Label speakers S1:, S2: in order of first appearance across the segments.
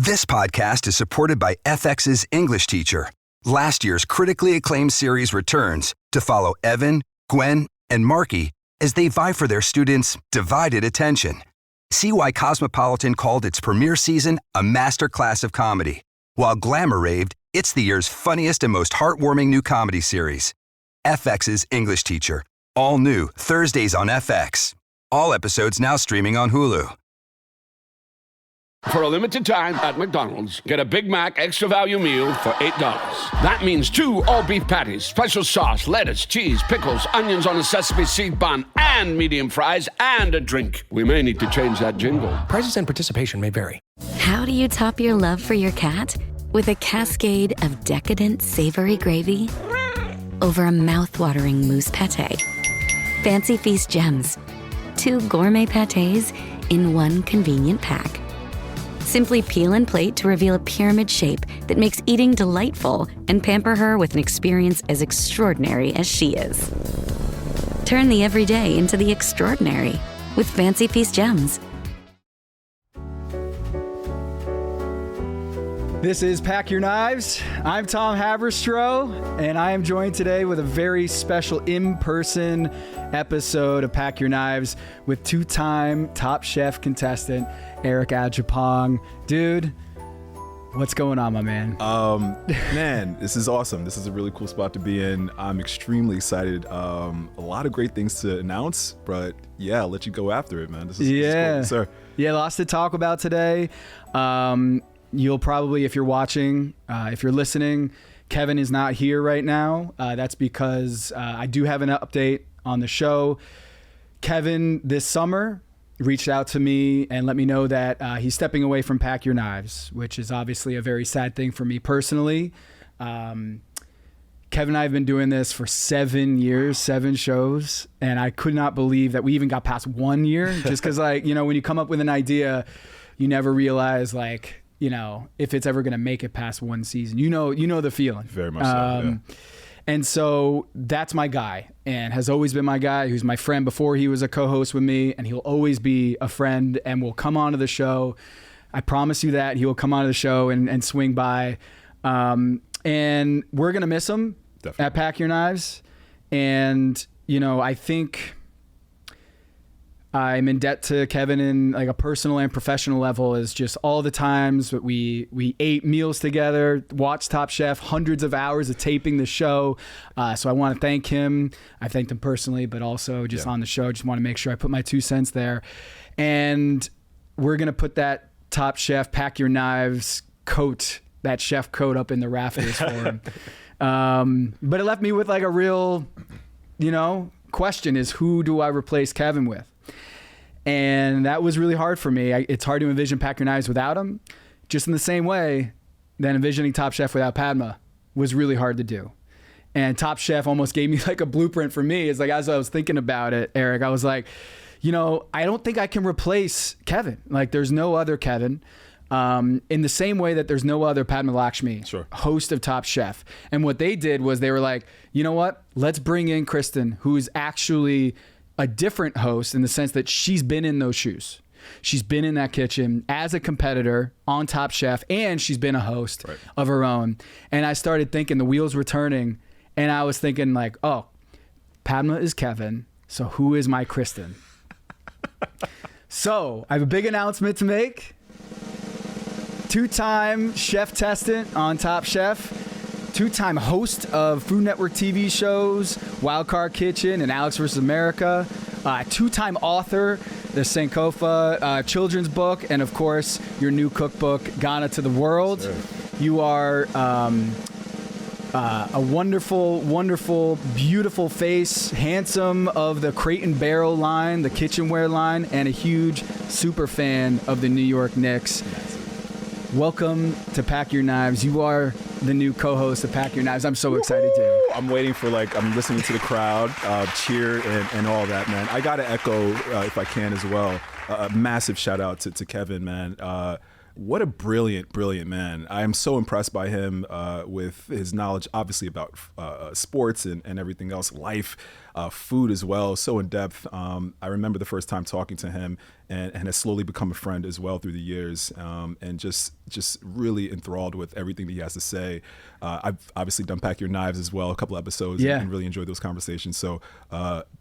S1: This podcast is supported by FX's English Teacher. Last year's critically acclaimed series returns to follow Evan, Gwen, and Marky as they vie for their students' divided attention. See why Cosmopolitan called its premiere season a masterclass of comedy, while Glamour raved it's the year's funniest and most heartwarming new comedy series. FX's English Teacher. All new Thursdays on FX. All episodes now streaming on Hulu.
S2: For a limited time at McDonald's, get a Big Mac Extra Value Meal for $8. That means 2 all-beef patties, special sauce, lettuce, cheese, pickles, onions on a sesame seed bun, and medium fries, and a drink. We may need to change that jingle.
S3: Prices and participation may vary.
S4: How do you top your love for your cat? With a cascade of decadent savory gravy over a mouth-watering mousse pate. Fancy Feast gems. 2 gourmet pâtés in one convenient pack. Simply peel and plate to reveal a pyramid shape that makes eating delightful and pamper her with an experience as extraordinary as she is. Turn the everyday into the extraordinary with Fancy Feast gems.
S5: This is Pack Your Knives. I'm Tom Haberstroh, and I am joined today with a very special in-person episode of Pack Your Knives with 2-time Top Chef contestant Eric Adjepong. Dude, what's going on, my man?
S6: Man, this is awesome. This is a really cool spot to be in. I'm extremely excited. A lot of great things to announce, but yeah, I'll let you go after it, man. This is cool, sir.
S5: Yeah, lots to talk about today. You'll probably, if you're watching, if you're listening, Kevin is not here right now. That's because I do have an update on the show. Kevin, this summer, reached out to me and let me know that he's stepping away from Pack Your Knives, which is obviously a very sad thing for me personally. Kevin and I have been doing this for 7 years, 7 shows, and I could not believe that we even got past 1 year, just because, like, you know, when you come up with an idea, you never realize, like, you know, if it's ever going to make it past 1 season. You know the feeling.
S6: Very much so, yeah.
S5: And so that's my guy, and has always been my guy. He was my friend before he was a co-host with me, and he'll always be a friend and will come onto the show. I promise you that. He will come onto the show and swing by. And we're going to miss him. Definitely. At Pack Your Knives. And, you know, I think I'm in debt to Kevin in like a personal and professional level, is just all the times that we ate meals together, watched Top Chef, hundreds of hours of taping the show. So I want to thank him. I thanked him personally, but also just on the show. Just want to make sure I put my 2 cents there. And we're going to put that Top Chef Pack Your Knives coat, that chef coat, up in the rafters for him. But it left me with like a real, you know, question is, who do I replace Kevin with? And that was really hard for me. It's hard to envision Pack Your Knives without him, just in the same way that envisioning Top Chef without Padma was really hard to do. And Top Chef almost gave me like a blueprint for me. It's like, as I was thinking about it, Eric, I was like, you know, I don't think I can replace Kevin. Like, there's no other Kevin. In the same way that there's no other Padma Lakshmi, host of Top Chef. And what they did was they were like, you know what? Let's bring in Kristen, who's actually a different host in the sense that she's been in those shoes. She's been in that kitchen as a competitor on Top Chef, and she's been a host of her own. And I started thinking, the wheels were turning, and I was thinking like, oh, Padma is Kevin, so who is my Kristen? So I have a big announcement to make. 2-time chef testant on Top Chef. 2-time host of Food Network TV shows, Wildcard Kitchen and Alex vs. America. 2-time author, the Sankofa children's book, and of course, your new cookbook, Ghana to the World. Sure. You are a wonderful, wonderful, beautiful face, handsome, of the Crate and Barrel line, the kitchenware line, and a huge super fan of the New York Knicks. Welcome to Pack Your Knives. You are the new co-host of Pack Your Knives. I'm so excited too.
S6: I'm waiting for, like, I'm listening to the crowd cheer and all that, man. I got to echo, if I can as well, a massive shout out to Kevin, man. What a brilliant man. I am so impressed by him with his knowledge, obviously, about sports and everything else, life, food as well, so in depth. I remember the first time talking to him and has slowly become a friend as well through the years, and just really enthralled with everything that he has to say. I've obviously done Pack Your Knives as well, a couple episodes, and really enjoyed those conversations. So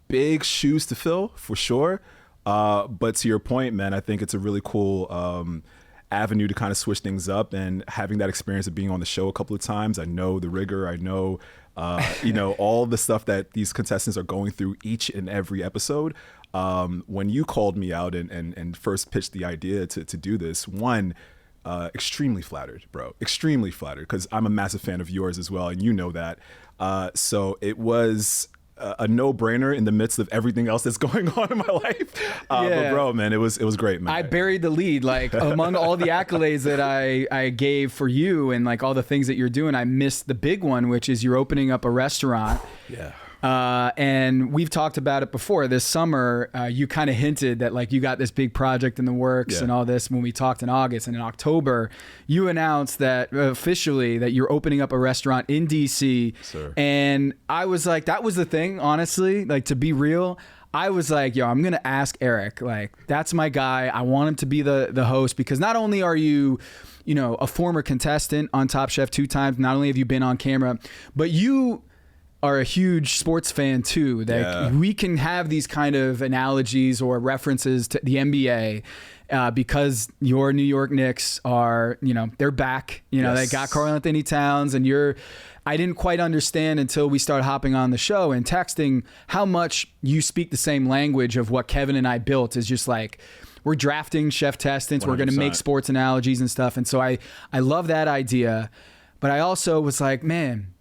S6: big shoes to fill, for sure. But to your point, man, I think it's a really cool avenue to kind of switch things up, and having that experience of being on the show a couple of times. I know the rigor, I know all the stuff that these contestants are going through each and every episode. When you called me out and first pitched the idea to do this, extremely flattered, bro. Extremely flattered, because I'm a massive fan of yours as well, and you know that. So it was a no-brainer in the midst of everything else that's going on in my life. But bro, man, it was great, man.
S5: I buried the lead, like among all the accolades that I gave for you and like all the things that you're doing, I missed the big one, which is you're opening up a restaurant.
S6: Yeah.
S5: And we've talked about it before. This summer, you kind of hinted that like you got this big project in the works and all this when we talked in August. And in October, you announced that officially that you're opening up a restaurant in DC.
S6: Sir.
S5: And I was like, that was the thing, honestly, like to be real. I was like, yo, I'm going to ask Eric, like, that's my guy. I want him to be the host, because not only are you a former contestant on Top Chef 2 times, not only have you been on camera, but you are a huge sports fan too. That we can have these kind of analogies or references to the NBA because your New York Knicks are, they're back. They got Karl-Anthony Towns, and I didn't quite understand until we started hopping on the show and texting how much you speak the same language of what Kevin and I built. Is just like, we're drafting chef testants, 100%. We're going to make sports analogies and stuff. And so I love that idea, but I also was like, man,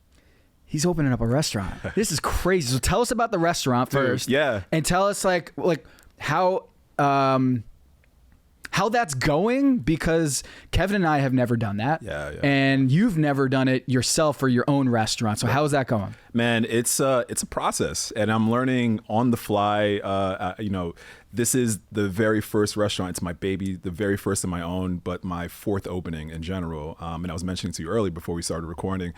S5: he's opening up a restaurant. This is crazy. So tell us about the restaurant first.
S6: Dude, yeah.
S5: And tell us like how that's going, because Kevin and I have never done that.
S6: Yeah.
S5: And you've never done it yourself for your own restaurant. So how's that going?
S6: Man, it's a process, and I'm learning on the fly. This is the very first restaurant. It's my baby, the very first of my own, but my fourth opening in general. And I was mentioning to you earlier before we started recording,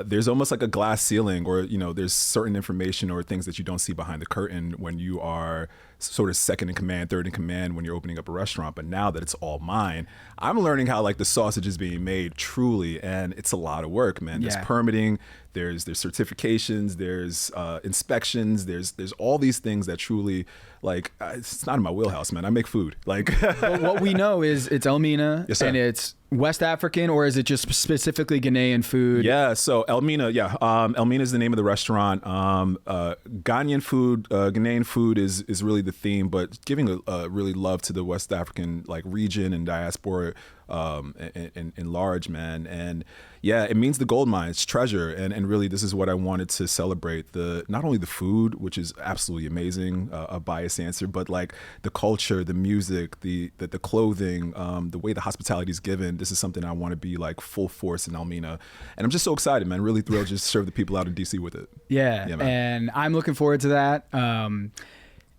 S6: there's almost like a glass ceiling, or there's certain information or things that you don't see behind the curtain when you are sort of second in command, third in command when you're opening up a restaurant. But now that it's all mine, I'm learning how like the sausage is being made truly, and it's a lot of work, man. There's permitting, there's certifications, there's inspections, there's all these things that truly, like, it's not in my wheelhouse, man. I make food. Like,
S5: but what we know is it's Elmina,
S6: yes, sir.
S5: And it's West African, or is it just specifically Ghanaian food?
S6: Yeah, so Elmina, Elmina is the name of the restaurant. Ghanaian food, Ghanaian food is really the theme, but giving a really love to the West African like region and diaspora in large, man. And yeah, it means the gold mine, it's treasure, and really this is what I wanted to celebrate, not only the food, which is absolutely amazing, a biased answer, but like the culture, the music, the clothing, the way the hospitality is given. This is something I want to be like full force in Elmina, and I'm just so excited, man. Really thrilled to just serve the people out in DC with it.
S5: Yeah, and I'm looking forward to that.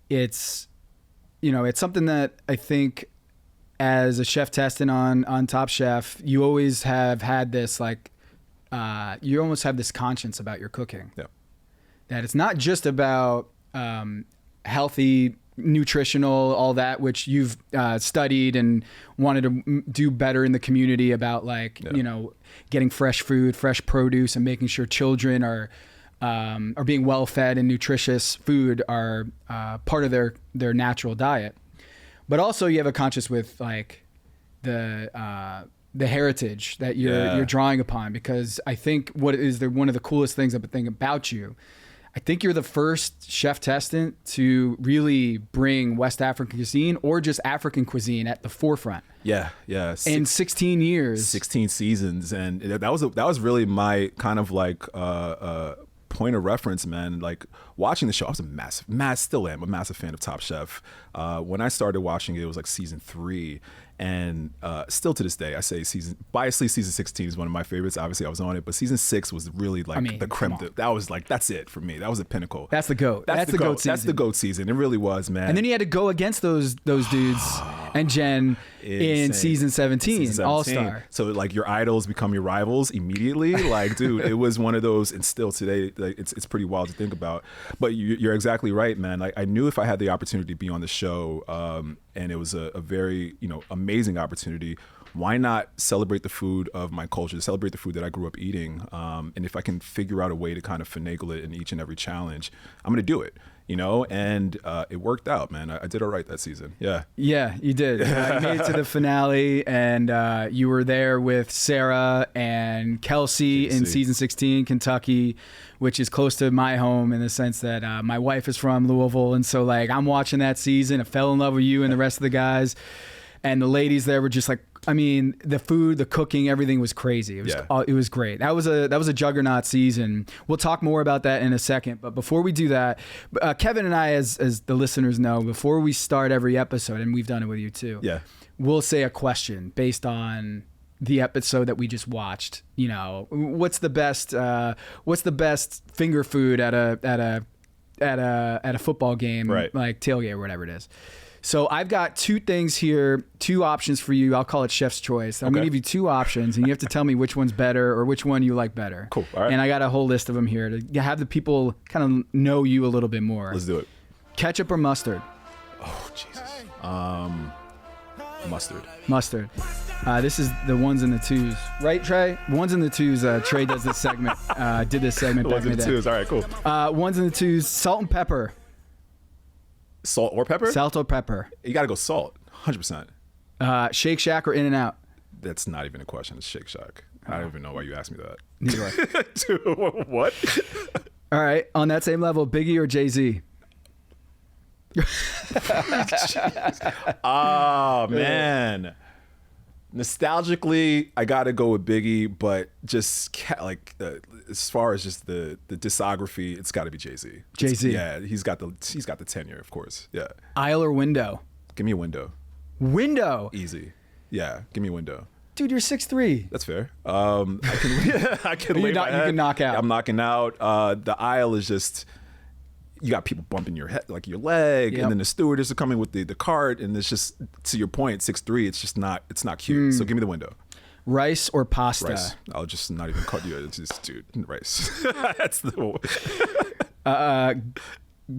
S5: It's something that I think, as a chef testing on Top Chef, you always have had this like, you almost have this conscience about your cooking.
S6: Yeah.
S5: That it's not just about healthy, nutritional, all that, which you've studied and wanted to do better in the community about, like, getting fresh food, fresh produce, and making sure children are being well fed, and nutritious food are part of their natural diet. But also you have a conscience with like the heritage that you're drawing upon, because I think one of the coolest things I've been thinking about you, I think you're the first chef testant to really bring West African cuisine, or just African cuisine, at the forefront.
S6: Yeah.
S5: In 16 years,
S6: 16 seasons, and that was really my kind of like point of reference, man. Like, watching the show, I was still am a massive fan of Top Chef. When I started watching it was like season 3, and still to this day, I say biasly season 16 is one of my favorites. Obviously I was on it, but season 6 was really like the creme. That was like, that's it for me. That was the pinnacle.
S5: That's the GOAT. That's the GOAT season.
S6: That's the GOAT season. It really was, man.
S5: And then you had to go against those dudes, and Jen in season 17, All-Star.
S6: So like your idols become your rivals immediately. Like, dude, it was one of those, and still today, like, it's pretty wild to think about. But you're exactly right, man. Like, I knew if I had the opportunity to be on the show, and it was a very, amazing opportunity, why not celebrate the food of my culture, celebrate the food that I grew up eating? And if I can figure out a way to kind of finagle it in each and every challenge, I'm going to do it. And it worked out, man. I did all right that season. Yeah.
S5: Yeah, you did. You made it to the finale, and you were there with Sarah and Kelsey in season 16, Kentucky, which is close to my home in the sense that my wife is from Louisville. And so, like, I'm watching that season. I fell in love with you and the rest of the guys. And the ladies there were just like, I mean, the food, the cooking, everything was crazy. It was great. That was a juggernaut season. We'll talk more about that in a second. But before we do that, Kevin and I, as the listeners know, before we start every episode, and we've done it with you too, we'll say a question based on the episode that we just watched. What's the best finger food at a football game,
S6: right,
S5: like tailgate or whatever it is. So I've got two things here, two options for you. I'll call it chef's choice. I'm going to give you two options, and you have to tell me which one's better or which one you like better.
S6: Cool. All right.
S5: And I got a whole list of them here to have the people kind of know you a little bit more.
S6: Let's do it.
S5: Ketchup or mustard?
S6: Oh, Jesus. Mustard.
S5: Mustard. This is the ones and the twos. Right, Trey? Ones and the twos. Trey does this segment. Did this segment back in the day.
S6: Ones and the twos. All right, cool.
S5: Ones and the twos. Salt and pepper.
S6: Salt or pepper?
S5: Salt or pepper.
S6: You got to go salt. 100%.
S5: Shake Shack or In-N-Out?
S6: That's not even a question. It's Shake Shack. I don't even know why you asked me that.
S5: Neither do I.
S6: Dude, what?
S5: All right. On that same level, Biggie or Jay-Z?
S6: Oh, man. Nostalgically, I got to go with Biggie, but just as far as just the discography, it's got to be Jay-Z.
S5: Jay-Z.
S6: Yeah, he's got the tenure, of course. Yeah.
S5: Aisle or window?
S6: Give me a window.
S5: Window?
S6: Easy. Yeah, give me a window.
S5: Dude, you're 6'3".
S6: That's fair. I can lay my head.
S5: You can knock out.
S6: I'm knocking out. The aisle is just, you got people bumping your head, like your leg, and then the stewardess are coming with the cart, and it's just, to your point, 6'3", it's not cute. So give me the window.
S5: Rice or pasta?
S6: Rice. I'll just not even cut you. It's just, dude, rice. That's the one.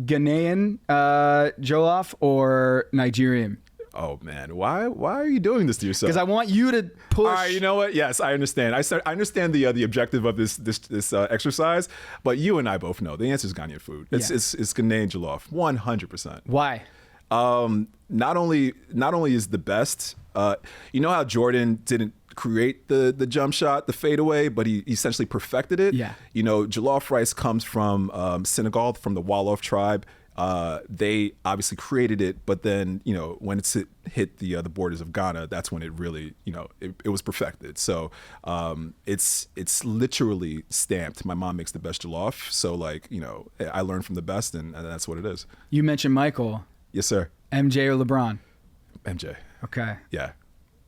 S5: Ghanaian jollof or Nigerian?
S6: Oh man, why are you doing this to yourself?
S5: Because I want you to push.
S6: All right, you know what? Yes, I understand. I understand the objective of this exercise, but you and I both know the answer is Ghanaian food. It's Ghanaian jollof, 100%.
S5: Why?
S6: Not only is the best. You know how Jordan didn't create the jump shot, the fadeaway, but he essentially perfected it.
S5: Yeah.
S6: Jollof rice comes from Senegal, from the Wolof tribe. They obviously created it, but then when it's hit the borders of Ghana, that's when it really it was perfected. So it's literally stamped. My mom makes the best jollof, so I learned from the best, and that's what it is.
S5: You mentioned Michael.
S6: Yes, sir.
S5: MJ or LeBron?
S6: MJ.
S5: Okay.
S6: Yeah.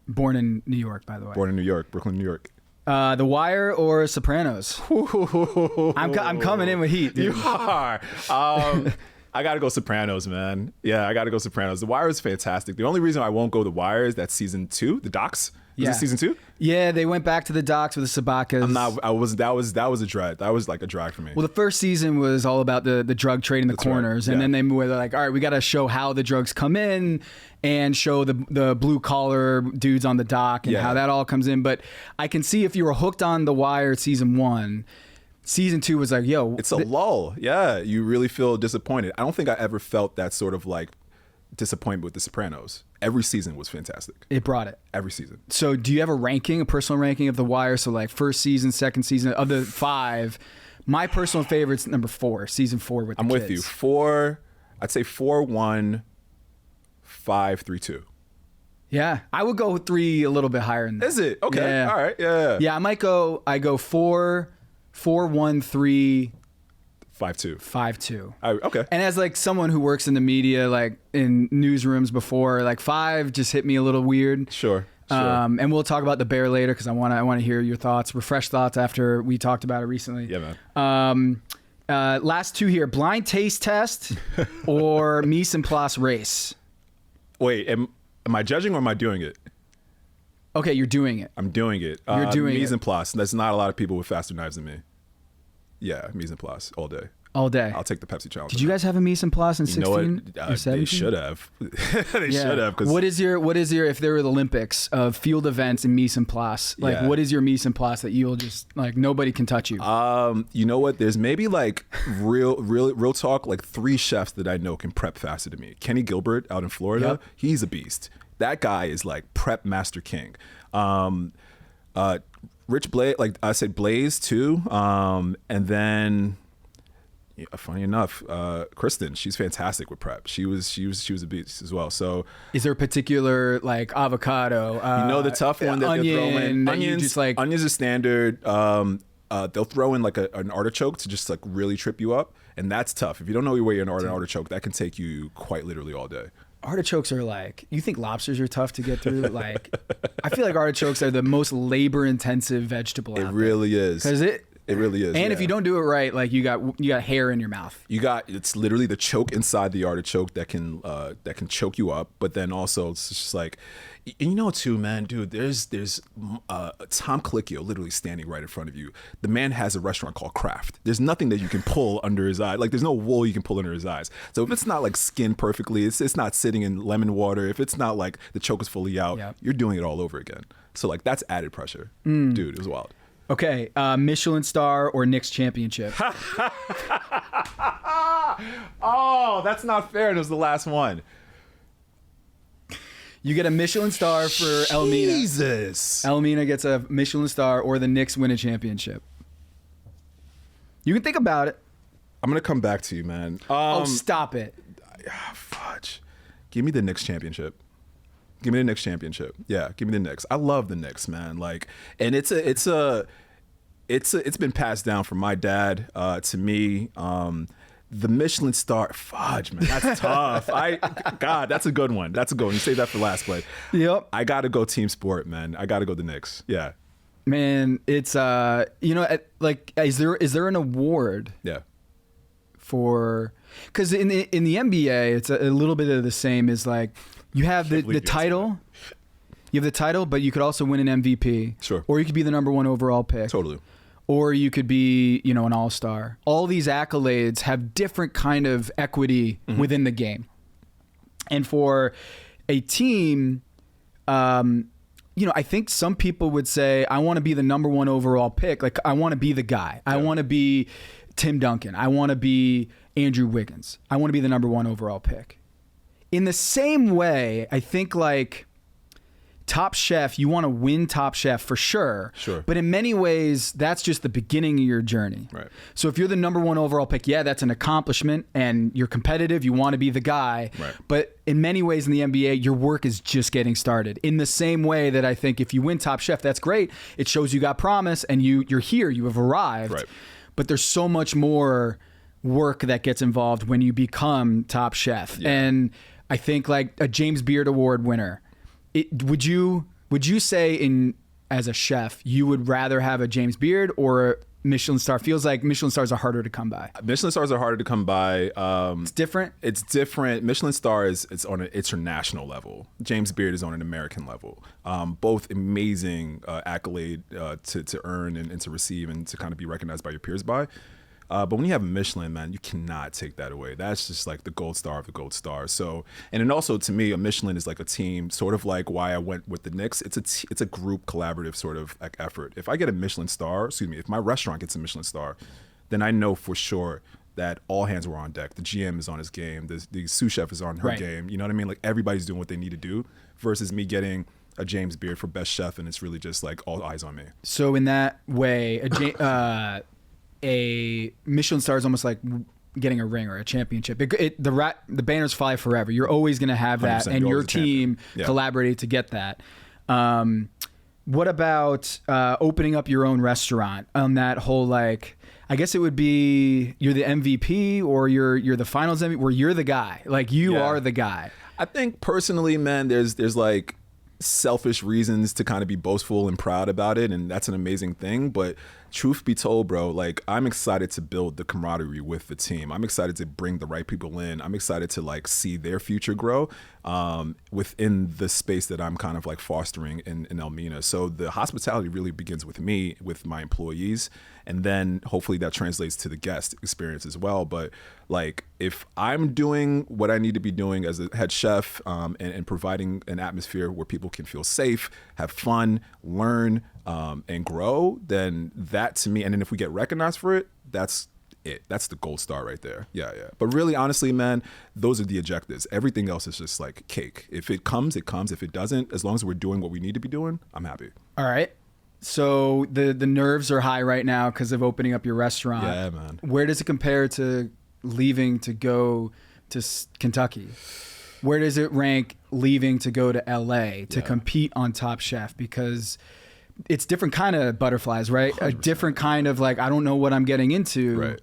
S5: Born in New York, by the way.
S6: Born in New York, Brooklyn, New York.
S5: The Wire or Sopranos? I'm coming in with heat, dude.
S6: You are. I got to go Sopranos, man. Yeah, I got to go Sopranos. The Wire is fantastic. The only reason I won't go The Wire is that season 2, the docs. Was it season 2?
S5: Yeah, they went back to the docs with the Sabakas.
S6: That was a drag. That was like a drag for me.
S5: Well, the first season was all about the drug trade in the corners. Right. And then they were like, all right, we got to show how the drugs come in and show the blue collar dudes on the dock and how that all comes in. But I can see if you were hooked on The Wire season 1, season 2 was like, yo.
S6: It's a lull. Yeah, you really feel disappointed. I don't think I ever felt that sort of disappointment with The Sopranos. Every season was fantastic.
S5: It brought it.
S6: Every season.
S5: So do you have a personal ranking of The Wire? So first season, second season, of the 5. My personal favorite's number 4, season 4 with the kids.
S6: I'm with you. 4, I'd say 4-1, 5-3-2.
S5: Yeah, I would go 3 a little bit higher than that.
S6: Is it? Okay.
S5: Yeah.
S6: All right. Yeah.
S5: Yeah, I go 4, 1, 3,
S6: 5-2.
S5: 5-2.
S6: Okay.
S5: And as someone who works in the media, in newsrooms before, 5 just hit me a little weird.
S6: Sure.
S5: And we'll talk about The Bear later because I want to hear your thoughts, refresh thoughts after we talked about it recently.
S6: Yeah, man.
S5: Last 2 here: blind taste test or mise en place race.
S6: Wait, Am I judging or am I doing it?
S5: Okay, you're doing it.
S6: I'm doing it.
S5: You're doing
S6: mise
S5: it.
S6: en place. There's not a lot of people with faster knives than me. Yeah, mise en place all day.
S5: All day.
S6: I'll take the Pepsi challenge.
S5: Did you guys have a mise en place in 16 or 17?
S6: They should have. They should have.
S5: What is your if there were the Olympics of field events in mise en place? Like,
S6: Yeah.
S5: what is your mise en place that you'll just like nobody can touch you?
S6: You know what? There's maybe like real talk, like 3 chefs that I know can prep faster than me. Kenny Gilbert out in Florida,
S5: Yep.
S6: he's a beast. That guy is like prep master king. Rich Blaze, like I said, Blaze too. And then, funny enough, Kristen, she's fantastic with prep. She was a beast as well. So,
S5: is there a particular like avocado?
S6: the tough one that
S5: onion,
S6: they'll throw in.
S5: that you
S6: Onions,
S5: just like
S6: onions are standard. They'll throw in like an artichoke to just like really trip you up, and that's tough. If you don't know where you're an artichoke, that can take you quite literally all day.
S5: artichokes are like, you think lobsters are tough to get through? Like, I feel like artichokes are the most labor-intensive vegetable out there.
S6: It really is.
S5: Because it
S6: really is.
S5: And if you don't do it right, like you got hair in your mouth.
S6: It's literally the choke inside the artichoke that can choke you up. But then also it's just like, you know, too, man, dude. There's Tom Colicchio literally standing right in front of you. The man has a restaurant called Kraft. There's nothing that you can pull under his eye. Like there's no wool you can pull under his eyes. So if it's not like skinned perfectly, it's not sitting in lemon water. If it's not like the choke is fully out, You're doing it all over again. So like that's added pressure, dude. It was wild.
S5: Okay, Michelin star or Knicks championship?
S6: Oh, that's not fair. It was the last one.
S5: You get a Michelin star for Elmina.
S6: Jesus.
S5: Elmina gets a Michelin star, or the Knicks win a championship. You can think about it.
S6: I'm gonna come back to you, man.
S5: Stop it.
S6: Fudge. Give me the Knicks championship. Give me the Knicks championship. Yeah, give me the Knicks. I love the Knicks, man. Like, and it's been passed down from my dad to me. The Michelin star, fudge, man, that's tough. God, that's a good one. That's a good one. You save that for last, but
S5: Yep.
S6: I gotta go team sport, man. I gotta go the Knicks. Yeah.
S5: Man, it's like, is there an award?
S6: Yeah.
S5: For, because in the NBA, it's a little bit of the same as like, you have the title. You have the title, but you could also win an MVP.
S6: Sure.
S5: Or you could be the number one overall pick.
S6: Totally.
S5: Or you could be, an all-star. All these accolades have different kind of equity within the game. And for a team, I think some people would say, I want to be the number one overall pick. Like, I want to be the guy. Yeah. I want to be Tim Duncan. I want to be Andrew Wiggins. I want to be the number one overall pick. In the same way, I think like Top Chef, you want to win Top Chef for sure.
S6: Sure.
S5: But in many ways, that's just the beginning of your journey.
S6: Right.
S5: So if you're the number one overall pick, that's an accomplishment and you're competitive, you want to be the guy.
S6: Right.
S5: But in many ways in the NBA, your work is just getting started. In the same way that I think if you win Top Chef, that's great. It shows you got promise and you're here, you have arrived.
S6: Right.
S5: But there's so much more work that gets involved when you become Top Chef.
S6: Yeah.
S5: And I think like a James Beard Award winner, would you say as a chef, you would rather have a James Beard or a Michelin star? Feels like Michelin stars are harder to come by.
S6: Michelin stars are harder to come by.
S5: It's different.
S6: It's different. Michelin star it's on an international level. James Beard is on an American level. Both amazing accolade to earn and to receive and to kind of be recognized by your peers by. But when you have a Michelin, man, you cannot take that away. That's just like the gold star of the gold star. So, and then also to me, a Michelin is like a team, sort of like why I went with the Knicks. It's a group collaborative sort of like effort. If I get a Michelin star, if my restaurant gets a Michelin star, then I know for sure that all hands were on deck. The GM is on his game. The sous chef is on her game. You know what I mean? Like everybody's doing what they need to do versus me getting a James Beard for best chef and it's really just like all eyes on me.
S5: So in that way, a Michelin star is almost like getting a ring or a championship. The banners fly forever. You're always going to have that, and your team collaborated to get that. What about opening up your own restaurant on that whole like? I guess it would be you're the MVP or you're the finals MVP, where you're the guy. Like you are the guy.
S6: I think personally, man, there's like selfish reasons to kind of be boastful and proud about it, and that's an amazing thing. But truth be told, bro, like I'm excited to build the camaraderie with the team. I'm excited to bring the right people in. I'm excited to like see their future grow within the space that I'm kind of like fostering in Elmina. So the hospitality really begins with me, with my employees, and then hopefully that translates to the guest experience as well. But like if I'm doing what I need to be doing as a head chef and providing an atmosphere where people can feel safe, have fun, learn, and grow, then that to me, and then if we get recognized for it, that's it. That's the gold star right there. Yeah. But really, honestly, man, those are the objectives. Everything else is just like cake. If it comes, it comes. If it doesn't, as long as we're doing what we need to be doing, I'm happy.
S5: All right. So the nerves are high right now because of opening up your restaurant.
S6: Yeah, man.
S5: Where does it compare to leaving to go to Kentucky? Where does it rank leaving to go to LA to compete on Top Chef? Because it's different kind of butterflies, right? 100%. A different kind of like, I don't know what I'm getting into.
S6: Right.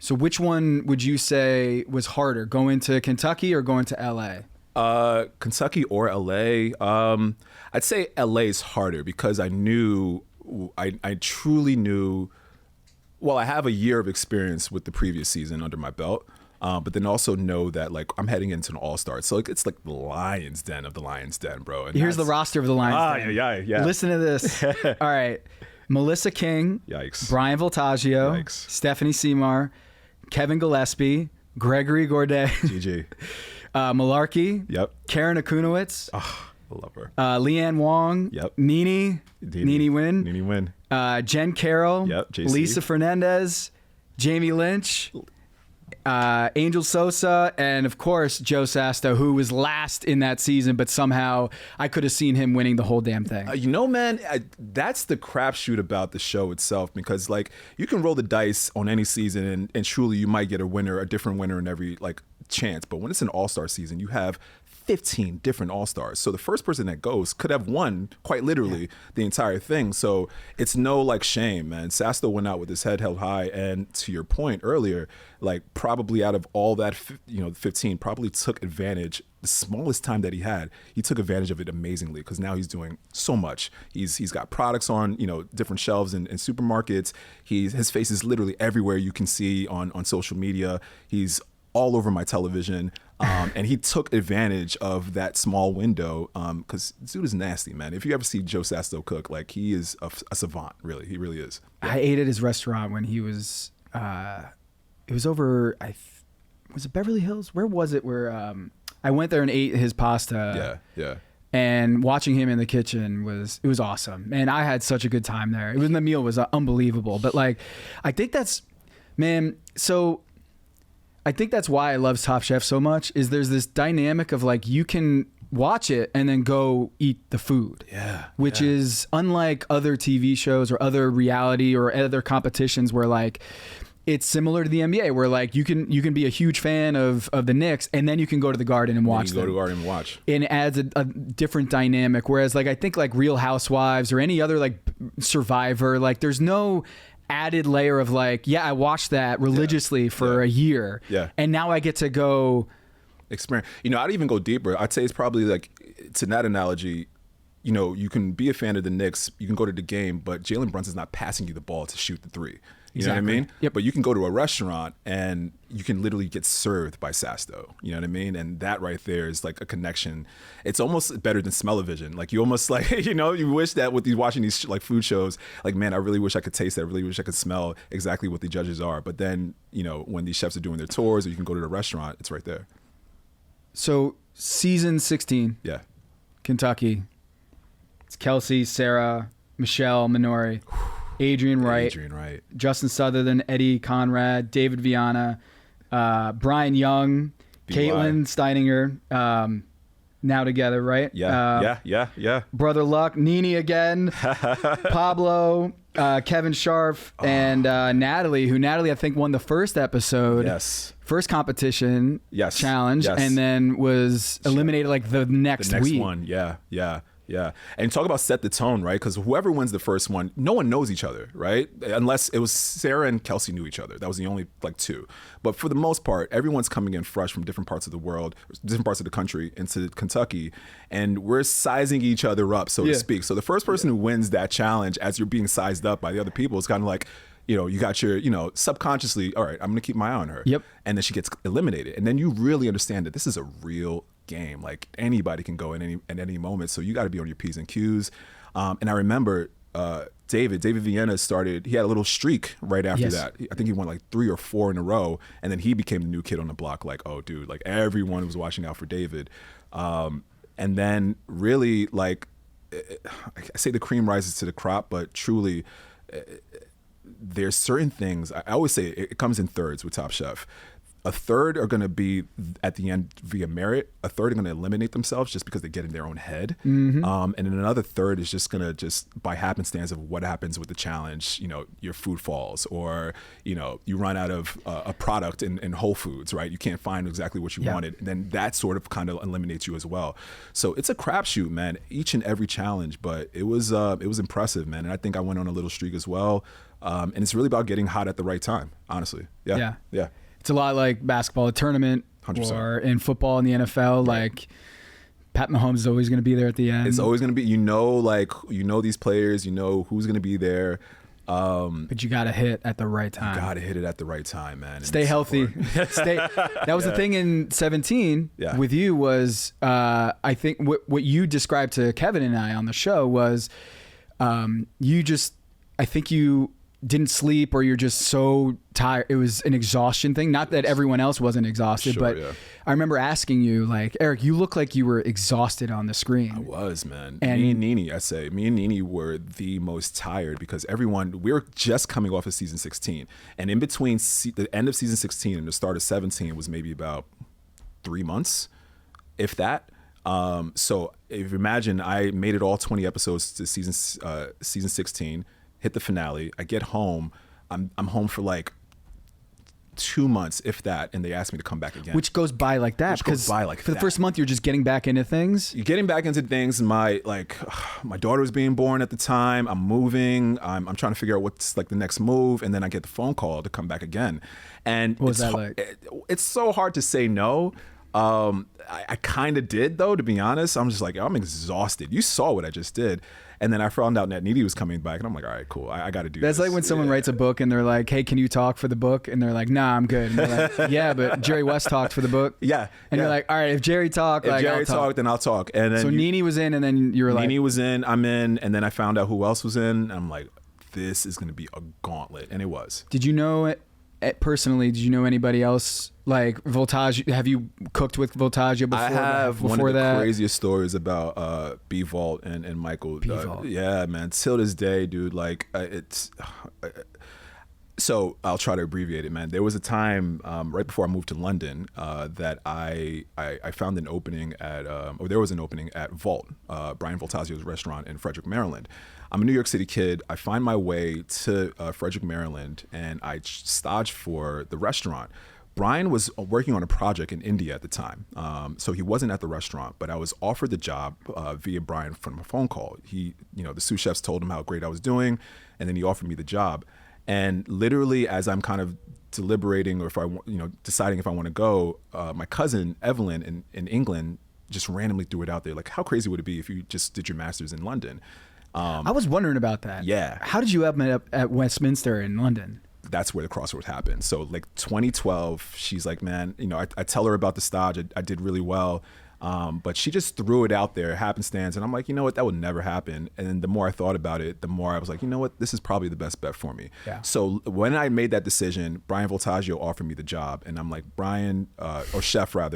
S5: So which one would you say was harder, going to Kentucky or going to LA?
S6: Kentucky or LA? I'd say LA is harder because I truly knew, well, I have a year of experience with the previous season under my belt. But then also know that like I'm heading into an all-star. So like, it's like the lion's den of the lion's den, bro. And
S5: here's the roster of the lion's den.
S6: Yeah.
S5: Listen to this. All right. Melissa King.
S6: Yikes.
S5: Brian Voltaggio.
S6: Yikes.
S5: Stephanie Seymour. Kevin Gillespie. Gregory Gourdet.
S6: GG.
S5: Malarkey.
S6: Yep.
S5: Karen Akunowitz.
S6: Oh, I love her.
S5: Leanne Wong.
S6: Yep.
S5: Nene Wynn.
S6: Nene Wynn.
S5: Jen Carroll.
S6: Yep. JC.
S5: Lisa Fernandez. Jamie Lynch. Angel Sosa, and of course Joe Sasto, who was last in that season, but somehow I could have seen him winning the whole damn thing.
S6: Man, that's the crapshoot about the show itself, because like you can roll the dice on any season and truly you might get a different winner in every like chance. But when it's an all-star season, you have 15 different all-stars. So the first person that goes could have won quite literally the entire thing. So it's no like shame, man. Sasto went out with his head held high, and to your point earlier, like probably out of all that 15 probably took advantage, the smallest time that he took advantage of it amazingly, because now he's doing so much. He's got products on different shelves in supermarkets. His face is literally everywhere you can see on social media. He's all over my television. And he took advantage of that small window, because this dude is nasty, man. If you ever see Joe Sasto cook, like he is a savant, really. He really is. Yeah.
S5: I ate at his restaurant when he was, it was over, was it Beverly Hills? Where was it? Where I went there and ate his pasta.
S6: Yeah.
S5: And watching him in the kitchen was awesome. And I had such a good time there. The meal was unbelievable. But like, I think that's why I love Top Chef so much, is there's this dynamic of like you can watch it and then go eat the food.
S6: Yeah.
S5: Which is unlike other TV shows or other reality or other competitions where like it's similar to the NBA, where like you can be a huge fan of the Knicks and then you can go to the Garden and watch them.
S6: Go to the Garden and watch.
S5: And it adds a different dynamic. Whereas like I think like Real Housewives or any other like Survivor, like there's no added layer of like, I watched that religiously for a year.
S6: Yeah.
S5: And now I get to go
S6: experience. I'd even go deeper. I'd say it's probably like, to that analogy, you can be a fan of the Knicks, you can go to the game, but Jalen Brunson's not passing you the ball to shoot the three. You know what I mean?
S5: Yep.
S6: But you can go to a restaurant and you can literally get served by Sasto. You know what I mean? And that right there is like a connection. It's almost better than smell-o-vision. Like you almost like, you wish that with watching these like food shows, like, man, I really wish I could taste that. I really wish I could smell exactly what the judges are. But then, when these chefs are doing their tours or you can go to the restaurant, it's right there.
S5: So season 16.
S6: Yeah.
S5: Kentucky. It's Kelsey, Sarah, Michelle Minori. Adrian Wright, Justin Sutherland, Eddie Conrad, David Viana, Brian Young, Caitlin Steininger, now together, right?
S6: Yeah.
S5: Brother Luck, Nene again, Pablo, Kevin Sharf, and Natalie, I think won the first episode.
S6: Yes.
S5: First competition challenge,
S6: yes.
S5: and then was eliminated like the next week.
S6: One, yeah. Yeah. And talk about set the tone, right? Because whoever wins the first one, no one knows each other, right? Unless it was Sarah and Kelsey knew each other. That was the only like two. But for the most part, everyone's coming in fresh from different parts of the world, different parts of the country into Kentucky. And we're sizing each other up, so to speak. So the first person who wins that challenge as you're being sized up by the other people is kind of like, you got your, subconsciously, all right, I'm going to keep my eye on her.
S5: Yep.
S6: And then she gets eliminated. And then you really understand that this is a real game. Like anybody can go at any moment. So you got to be on your P's and Q's. And I remember David Vienna he had a little streak right after that. I think he won like 3 or 4 in a row. And then he became the new kid on the block. Like, oh, dude, like everyone was watching out for David. And then really like, I say the cream rises to the crop, but truly, there's certain things, I always say it comes in thirds with Top Chef. A third are going to be at the end via merit. A third are going to eliminate themselves just because they get in their own head. And then another third is just going to just by happenstance of what happens with the challenge, your food falls or, you run out of a product in Whole Foods, right? You can't find exactly what you wanted. And then that sort of kind of eliminates you as well. So it's a crapshoot, man, each and every challenge, but it was impressive, man. And I think I went on a little streak as well. And it's really about getting hot at the right time, honestly. Yeah.
S5: It's a lot like basketball, a tournament, 100%. Or in football in the NFL, like Pat Mahomes is always going to be there at the end.
S6: It's always going to be, these players, who's going to be there.
S5: But you got to hit at the right time.
S6: You got to hit it at the right time, man.
S5: Stay healthy. That was the thing in 17 with you was, I think what you described to Kevin and I on the show was I think you didn't sleep or you're just so tired. It was an exhaustion thing. Not that everyone else wasn't exhausted, but I remember asking you, like, Eric, you look like you were exhausted on the screen.
S6: I was, man. And me and Nene were the most tired because we were just coming off of season 16. And in between the end of season 16 and the start of 17 was maybe about 3 months, if that. So if you imagine, I made it all 20 episodes to season 16, hit the finale. I get home. I'm home for like 2 months, if that, and they asked me to come back again.
S5: Which goes by like that. For the first month, you're just getting back into things.
S6: You're getting back into things. My daughter was being born at the time. I'm moving. I'm trying to figure out what's like the next move, and then I get the phone call to come back again. And
S5: what was that like?
S6: It's so hard to say no. I kind of did though, to be honest. I'm just like, I'm exhausted. You saw what I just did. And then I found out that Needy was coming back and I'm like, all right, cool. I got to do this.
S5: That's like when someone writes a book and they're like, hey, can you talk for the book? And they're like, nah, I'm good. And they're like, yeah, but Jerry West talked for the book.
S6: Yeah.
S5: And you're like, all right, if Jerry talked,
S6: I'll talk, then I'll talk. And then
S5: so Nene was in and then you were like.
S6: Nene was in, I'm in. And then I found out who else was in. And I'm like, this is going to be a gauntlet. And it was.
S5: Did you know it personally? Did you know anybody else? Like Voltage, have you cooked with Voltage before?
S6: I have. One of the craziest stories about B Vault and Michael. Yeah, man. Till this day, dude. Like it's. So I'll try to abbreviate it, man. There was a time right before I moved to London that I found an opening at, or there was an opening at Vault, Brian Voltaggio's restaurant in Frederick, Maryland. I'm a New York City kid. I find my way to Frederick, Maryland, and I stage for the restaurant. Brian was working on a project in India at the time, so he wasn't at the restaurant, but I was offered the job via Brian from a phone call. The sous chefs told him how great I was doing, and then he offered me the job. And literally, as I'm kind of deliberating, or if deciding if I want to go, my cousin Evelyn in England just randomly threw it out there, like, how crazy would it be if you just did your master's in London?
S5: I was wondering about that.
S6: Yeah.
S5: How did you end up at Westminster in London?
S6: That's where the crossroads happened. So like 2012, she's like, man, I tell her about the stage. I did really well. But she just threw it out there, happenstance. And I'm like, you know what, that would never happen. And then the more I thought about it, the more I was like, you know what, this is probably the best bet for me.
S5: Yeah.
S6: So when I made that decision, Brian Voltaggio offered me the job. And I'm like, Chef, with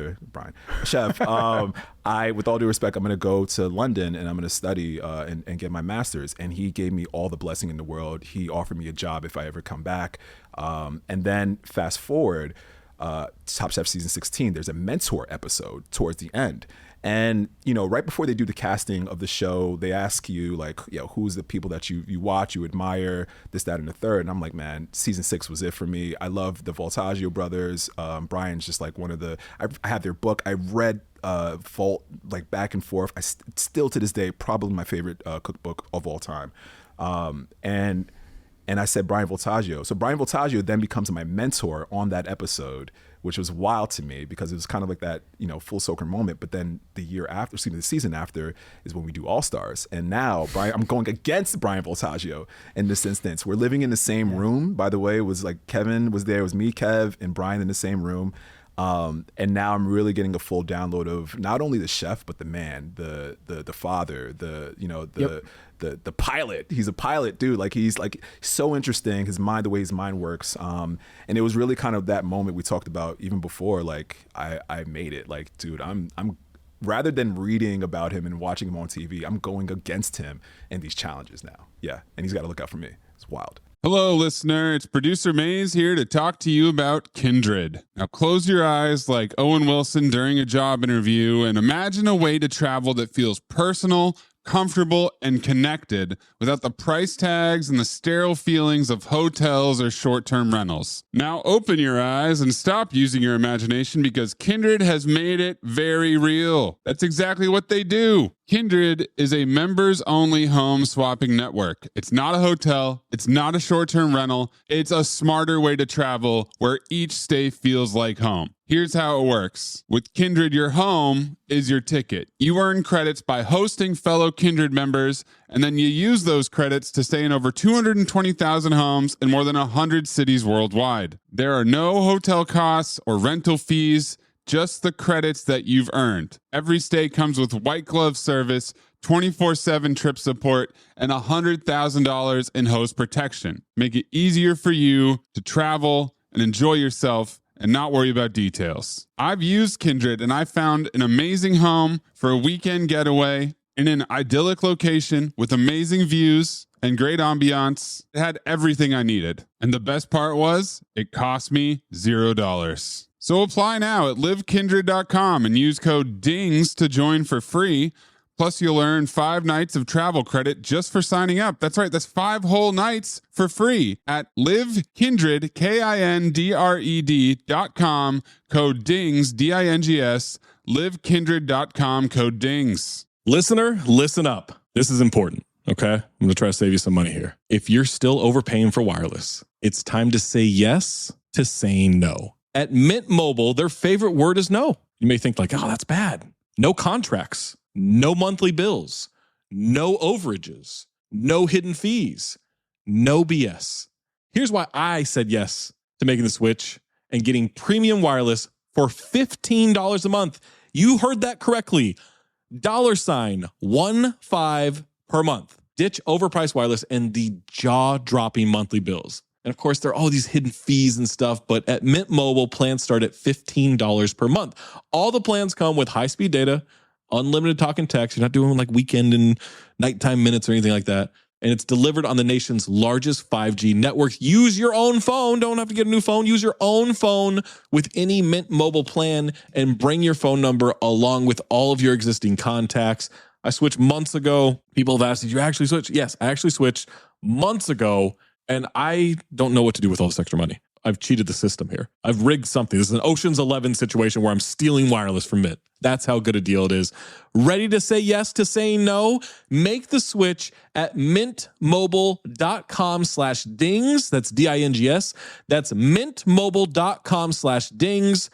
S6: all due respect, I'm going to go to London and I'm going to study and get my master's. And he gave me all the blessing in the world. He offered me a job if I ever come back. And then fast forward, Top Chef season 16, there's a mentor episode towards the end. And, you know, right before they do the casting of the show, they ask you, like, you know, who's the people that you watch, you admire, this, that, and the third. And I'm like, man, season 6 was it for me. I love the Voltaggio brothers. Brian's just like one of the, I have their book. I read Vault like back and forth. Still to this day, probably my favorite cookbook of all time. And I said Brian Voltaggio. So Brian Voltaggio then becomes my mentor on that episode, which was wild to me because it was kind of like that, you know, full circle moment. But then the season after is when we do All Stars. And now I'm going against Brian Voltaggio in this instance. We're living in the same room, by the way. It was like Kevin was there. It was me, Kev, and Brian in the same room. And now I'm really getting a full download of not only the chef, but the man, the father, the pilot. He's a pilot, dude. Like he's like so interesting. His mind, the way his mind works. And it was really kind of that moment we talked about even before. Like I made it. Like, dude, I'm rather than reading about him and watching him on TV, I'm going against him in these challenges now. Yeah, and he's got to look out for me. It's wild.
S3: Hello, listener. It's producer Mays here to talk to you about Kindred. Now, close your eyes like Owen Wilson during a job interview and imagine a way to travel that feels personal, comfortable, and connected without the price tags and the sterile feelings of hotels or short-term rentals. Now, open your eyes and stop using your imagination because Kindred has made it very real. That's exactly what they do. Kindred is a members-only home swapping network. It's not a hotel. It's not a short-term rental. It's a smarter way to travel where each stay feels like home. Here's how it works. With Kindred, your home is your ticket. You earn credits by hosting fellow Kindred members, and then you use those credits to stay in over 220,000 homes in more than 100 cities worldwide. There are no hotel costs or rental fees, just the credits that you've earned. Every stay comes with white glove service, 24/7 trip support, and $100,000 in host protection. Make it easier for you to travel and enjoy yourself and not worry about details. I've used Kindred and I found an amazing home for a weekend getaway in an idyllic location with amazing views and great ambiance. It had everything I needed. And the best part was, it cost me $0. So apply now at livekindred.com and use code DINGS to join for free. Plus, you'll earn 5 nights of travel credit just for signing up. That's right, that's 5 whole nights for free at livekindred, KINDRED.com, code DINGS, DINGS, livekindred.com, code DINGS.
S7: Listener, listen up. This is important, okay? I'm going to try to save you some money here. If you're still overpaying for wireless, it's time to say yes to saying no. At Mint Mobile, their favorite word is no. You may think like, oh, that's bad. No contracts. No monthly bills, no overages, no hidden fees, no BS. Here's why I said yes to making the switch and getting premium wireless for $15 a month. You heard that correctly. $15 per month. Ditch overpriced wireless and the jaw-dropping monthly bills. And of course, there are all these hidden fees and stuff, but at Mint Mobile, plans start at $15 per month. All the plans come with high-speed data, unlimited talk and text. You're not doing like weekend and nighttime minutes or anything like that. And it's delivered on the nation's largest 5G network. Use your own phone. Don't have to get a new phone. Use your own phone with any Mint Mobile plan and bring your phone number along with all of your existing contacts. I switched months ago. People have asked, did you actually switch? Yes, I actually switched months ago, and I don't know what to do with all this extra money. I've cheated the system here. I've rigged something. This is an Ocean's 11 situation where I'm stealing wireless from Mint. That's how good a deal it is. Ready to say yes to saying no? Make the switch at mintmobile.com/dings. That's DINGS. That's mintmobile.com/dings.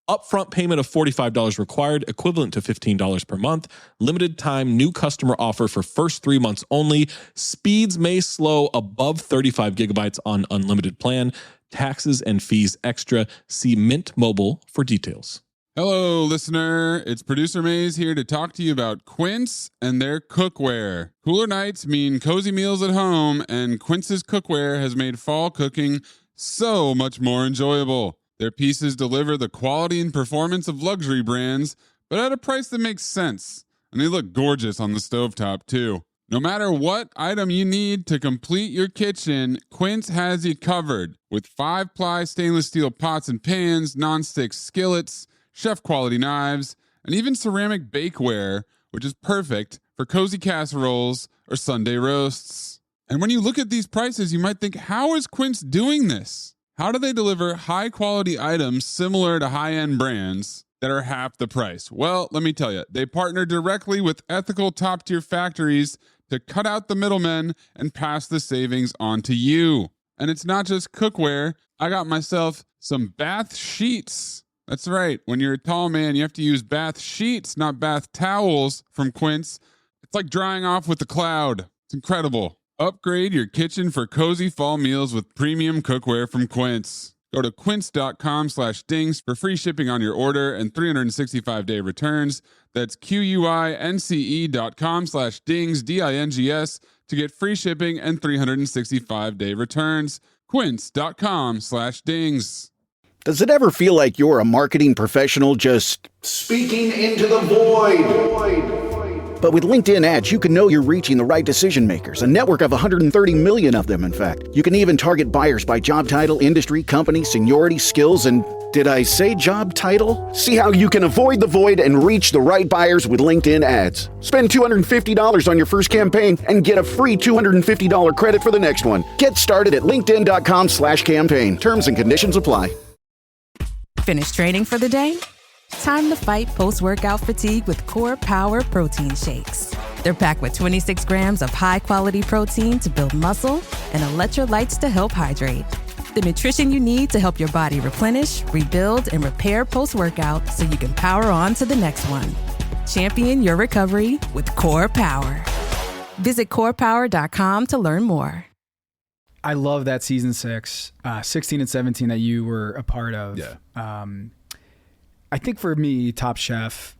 S7: Upfront payment of $45 required, equivalent to $15 per month. Limited time new customer offer for first 3 months only. Speeds may slow above 35 gigabytes on unlimited plan. Taxes and fees extra. See Mint Mobile for details.
S3: Hello, listener. It's producer Mays here to talk to you about Quince and their cookware. Cooler nights mean cozy meals at home, and Quince's cookware has made fall cooking so much more enjoyable. Their pieces deliver the quality and performance of luxury brands, but at a price that makes sense. And they look gorgeous on the stovetop, too. No matter what item you need to complete your kitchen, Quince has you covered with 5-ply stainless steel pots and pans, nonstick skillets, chef-quality knives, and even ceramic bakeware, which is perfect for cozy casseroles or Sunday roasts. And when you look at these prices, you might think, how is Quince doing this? How do they deliver high-quality items similar to high-end brands that are half the price? Well, let me tell you, they partner directly with ethical top-tier factories to cut out the middlemen and pass the savings on to you. And it's not just cookware. I got myself some bath sheets. That's right. When you're a tall man, you have to use bath sheets, not bath towels from Quince. It's like drying off with the cloud. It's incredible. Upgrade your kitchen for cozy fall meals with premium cookware from Quince. Go to quince.com/dings for free shipping on your order and 365-day returns. That's QUINCE.com/dings, DINGS, to get free shipping and 365-day returns. Quince.com/dings.
S8: Does it ever feel like you're a marketing professional just
S9: speaking into the void?
S8: But with LinkedIn ads, you can know you're reaching the right decision makers, a network of 130 million of them, in fact. You can even target buyers by job title, industry, company, seniority, skills, and did I say job title? See how you can avoid the void and reach the right buyers with LinkedIn ads. Spend $250 on your first campaign and get a free $250 credit for the next one. Get started at linkedin.com/campaign. Terms and conditions apply.
S10: Finished training for the day? Time to fight post-workout fatigue with Core Power Protein Shakes. They're packed with 26 grams of high-quality protein to build muscle and electrolytes to help hydrate. The nutrition you need to help your body replenish, rebuild, and repair post-workout so you can power on to the next one. Champion your recovery with Core Power. Visit corepower.com to learn more.
S5: I love that season 6, 16 and 17 that you were a part of.
S6: Yeah.
S5: I think for me, Top Chef,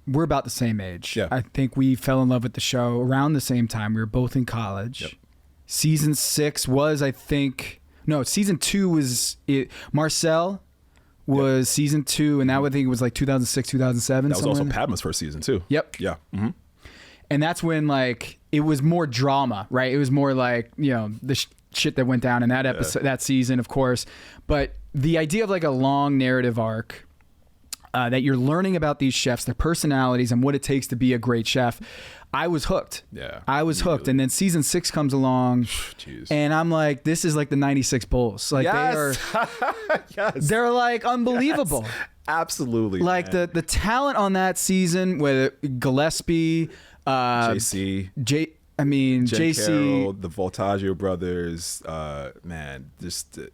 S5: we're about the same age.
S6: Yeah.
S5: I think we fell in love with the show around the same time. We were both in college.
S6: Yep.
S5: Season 6 was, season 2 was it. Marcel was season 2, and that would think it was like 2006, 2007.
S6: That was also Padma's first season too.
S5: Yep.
S6: Yeah. Mm-hmm.
S5: And that's when like it was more drama, right? It was more like, the shit that went down in that episode, that season, of course. But the idea of like a long narrative arc, that you're learning about these chefs, their personalities, and what it takes to be a great chef. I was hooked.
S6: Yeah.
S5: I was hooked. And then season 6 comes along.
S6: Jeez.
S5: And I'm like, this is like the 96 Bulls. Like
S6: yes.
S5: they're like unbelievable.
S6: Yes. Absolutely.
S5: Like
S6: man.
S5: the talent on that season with Gillespie,
S6: JC,
S5: JC,
S6: Carroll, the Voltaggio brothers,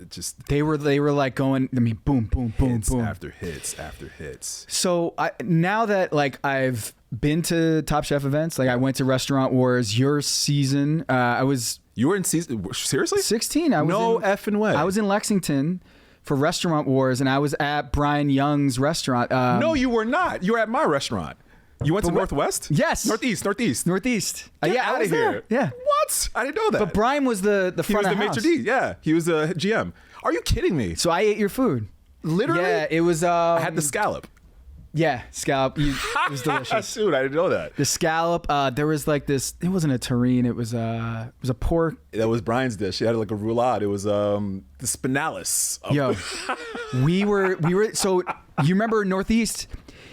S6: just
S5: they were like going. I mean, boom, boom, boom,
S6: hits
S5: boom,
S6: after hits after hits.
S5: So now that like I've been to Top Chef events, like I went to Restaurant Wars. Your season,
S6: You were in season? Seriously?
S5: 16.
S6: No effing way.
S5: I was in Lexington for Restaurant Wars, and I was at Brian Young's restaurant.
S6: No, you were not. You were at my restaurant. You went to Northwest?
S5: Yes.
S6: Northeast.
S5: Get
S6: out of here.
S5: Yeah.
S6: What? I didn't know that.
S5: But Brian was the
S6: he
S5: front
S6: was
S5: of
S6: the
S5: house.
S6: maitre d'. Yeah. He was the GM. Are you kidding me?
S5: So I ate your food.
S6: Literally?
S5: Yeah, it was.
S6: I had the scallop.
S5: Yeah, scallop. It was delicious.
S6: Dude, I didn't know that.
S5: The scallop. There was like this. It wasn't a terrine. It was a pork.
S6: That was Brian's dish. He had like a roulade. It was the spinalis.
S5: Yo, we were. So you remember Northeast?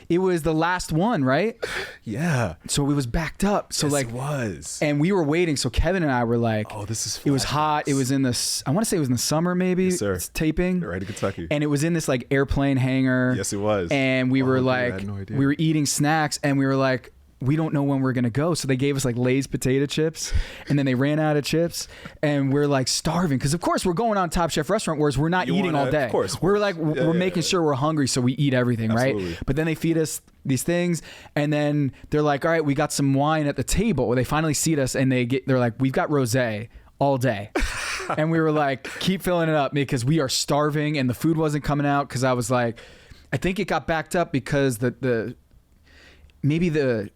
S5: It was the last one, right?
S6: Yeah.
S5: So it was backed up. So
S6: yes,
S5: like
S6: it was.
S5: And we were waiting. So Kevin and I were like,
S6: "Oh, this is."
S5: It was hot. It was in this. I want to say it was in the summer, maybe.
S6: Yes, sir.
S5: It's taping.
S6: Right in Kentucky.
S5: And it was in this like airplane hangar.
S6: Yes, it was.
S5: And we were
S6: dude,
S5: like,
S6: I had no idea.
S5: we were eating snacks, and we were like, we don't know when we're gonna go. So they gave us like Lay's potato chips, and then they ran out of chips, and we're like starving because of course we're going on Top Chef Restaurant Wars. We're not eating all day.
S6: Of course.
S5: We're like we're making sure we're hungry, so we eat everything,
S6: Absolutely.
S5: right? But then they feed us these things, and then they're like, all right, we got some wine at the table. They finally seat us, and they're like, we've got rosé all day. And we were like, keep filling it up because we are starving, and the food wasn't coming out because I was like, I think it got backed up because maybe the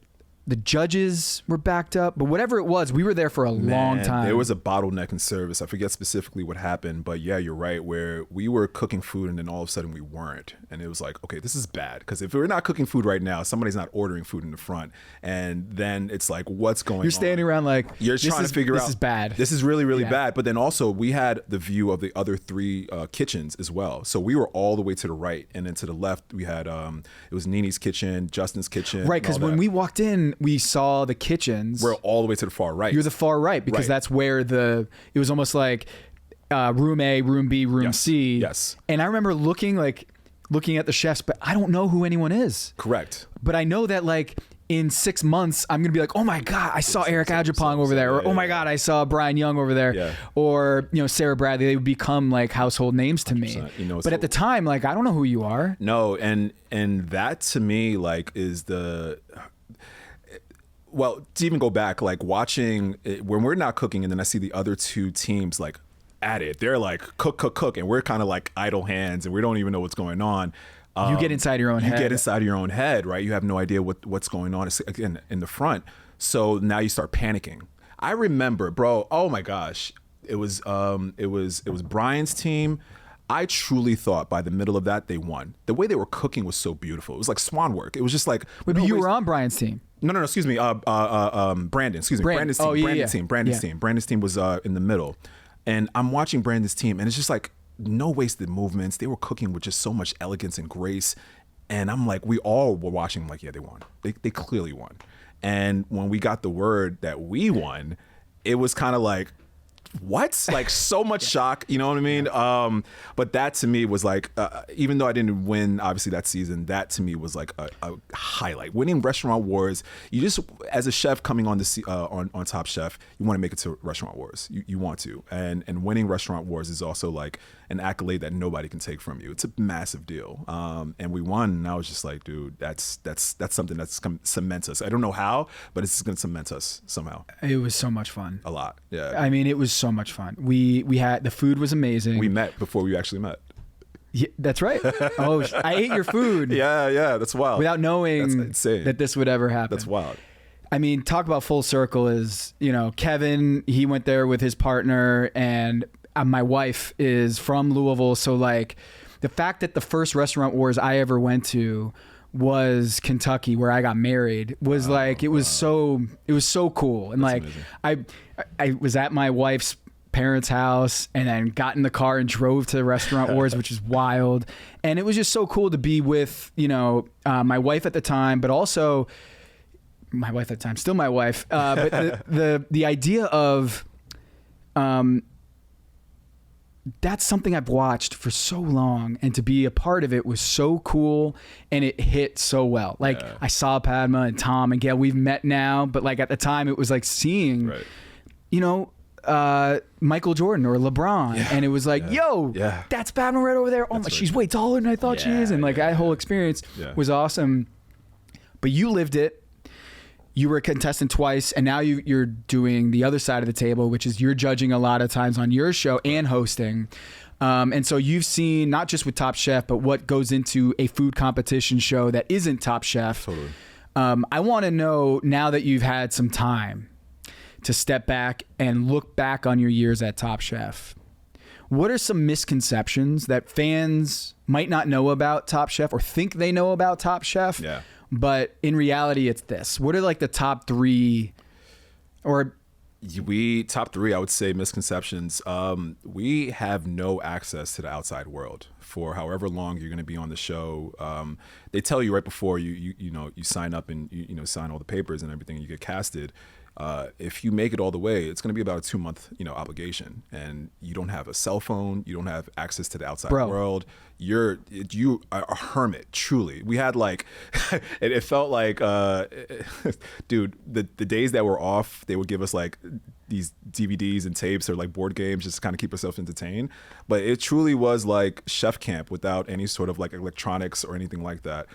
S5: the judges were backed up, but whatever it was, we were there for a long time.
S6: There was a bottleneck in service. I forget specifically what happened, but yeah, you're right, where we were cooking food and then all of a sudden we weren't. And it was like, okay, this is bad. Because if we're not cooking food right now, somebody's not ordering food in the front. And then it's like, what's going on?
S5: You're standing around like,
S6: you're trying to figure out,
S5: this is bad.
S6: This is really, really bad. But then also we had the view of the other 3 kitchens as well. So we were all the way to the right. And then to the left, we had, it was Nini's kitchen, Justin's kitchen.
S5: Right, because when we walked in, we saw the kitchens.
S6: We're all the way to the far right.
S5: You're the far right because that's where it was almost like room A, room B, room C.
S6: Yes.
S5: And I remember looking at the chefs, but I don't know who anyone is.
S6: Correct.
S5: But I know that like in 6 months, I'm going to be like, oh my God, I saw Eric Adjepong over there. Or, oh my God, I saw Brian Young over there.
S6: Yeah.
S5: Or, Sarah Bradley. They would become like household names to me. But at the time, like, I don't know who you are.
S6: No. And that to me, like, is well, to even go back, like watching when we're not cooking and then I see the other 2 teams like at it, they're like cook. And we're kind of like idle hands and we don't even know what's going on.
S5: You get inside your own head.
S6: You get inside your own head, right? You have no idea what's going on, again, in the front. So now you start panicking. I remember, bro, oh my gosh. It was Brian's team. I truly thought by the middle of that, they won. The way they were cooking was so beautiful. It was like swan work. It was just like...
S5: Wait, but you were on Brian's team.
S6: No, excuse me. Brandon, excuse me. Brandon's team. Brandon's team. Brandon's team was in the middle. And I'm watching Brandon's team, and it's just like no wasted movements. They were cooking with just so much elegance and grace. And I'm like, we all were watching like, yeah, they won. They clearly won. And when we got the word that we won, it was kind of like, what? Like so much shock, you know what I mean? But that to me was like, even though I didn't win, obviously that season, that to me was like a highlight. Winning Restaurant Wars, you just, as a chef coming on on Top Chef, you want to make it to Restaurant Wars. You want to, and winning Restaurant Wars is also like an accolade that nobody can take from you. It's a massive deal. And we won, and I was just like, dude, that's something that's gonna cement us. I don't know how, but it's going to cement us somehow.
S5: It was so much fun.
S6: A lot, yeah.
S5: I mean, it was so much fun. We had, the food was amazing.
S6: We met before we actually met.
S5: Yeah, that's right. Oh, I ate your food.
S6: Yeah, that's wild.
S5: Without knowing that this would ever happen.
S6: That's wild.
S5: I mean, talk about full circle is, Kevin, he went there with his partner, and my wife is from Louisville. So like the fact that the first Restaurant Wars I ever went to was Kentucky, where I got married, was it was so cool. And that's like, I was at my wife's parents' house and then got in the car and drove to Restaurant Wars, which is wild. And it was just so cool to be with, my wife at the time, but also my wife at the time, still my wife. But the idea of, that's something I've watched for so long, and to be a part of it was so cool, and it hit so well. Like I saw Padma and Tom and Gail, we've met now, but like at the time it was like seeing, Michael Jordan or LeBron, and it was like, yo, that's Padma right over there. Oh my, she's way taller than I thought she is, and like that whole experience was awesome. But you lived it. You were a contestant twice, and now you're doing the other side of the table, which is you're judging a lot of times on your show and hosting. And so you've seen not just with Top Chef, but what goes into a food competition show that isn't Top Chef.
S6: Totally.
S5: I want to know, now that you've had some time to step back and look back on your years at Top Chef, what are some misconceptions that fans might not know about Top Chef or think they know about Top Chef?
S6: Yeah.
S5: But in reality, it's this. What are like the top 3 or...
S6: Top 3, I would say, misconceptions. We have no access to the outside world for however long you're going to be on the show. They tell you right before you sign up and you sign all the papers and everything, you get casted. If you make it all the way, it's going to be about a 2-month obligation, and you don't have a cell phone, you don't have access to the outside world. You are a hermit, truly. We had like it felt like dude, the days that were off, they would give us like these DVDs and tapes or like board games just to kind of keep ourselves entertained. But it truly was like chef camp without any sort of like electronics or anything like that.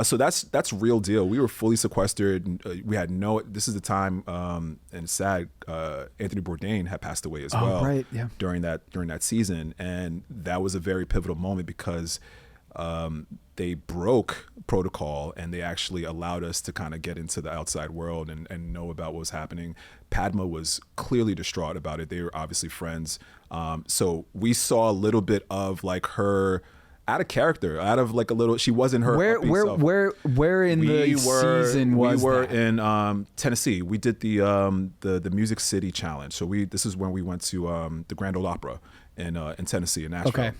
S6: So that's real deal. We were fully sequestered. We had this is the time, and it's sad, Anthony Bourdain had passed away as well.
S5: Right, yeah. During
S6: that season. And that was a very pivotal moment because they broke protocol and they actually allowed us to kind of get into the outside world and know about what was happening. Padma was clearly distraught about it. They were obviously friends. So we saw a little bit of like her out of character, out of like a little, she wasn't her.
S5: Where in the season was
S6: we were
S5: that?
S6: in Tennessee. We did the Music City Challenge. So this is when we went to the Grand Ole Opera in Tennessee, in Nashville.
S5: Okay.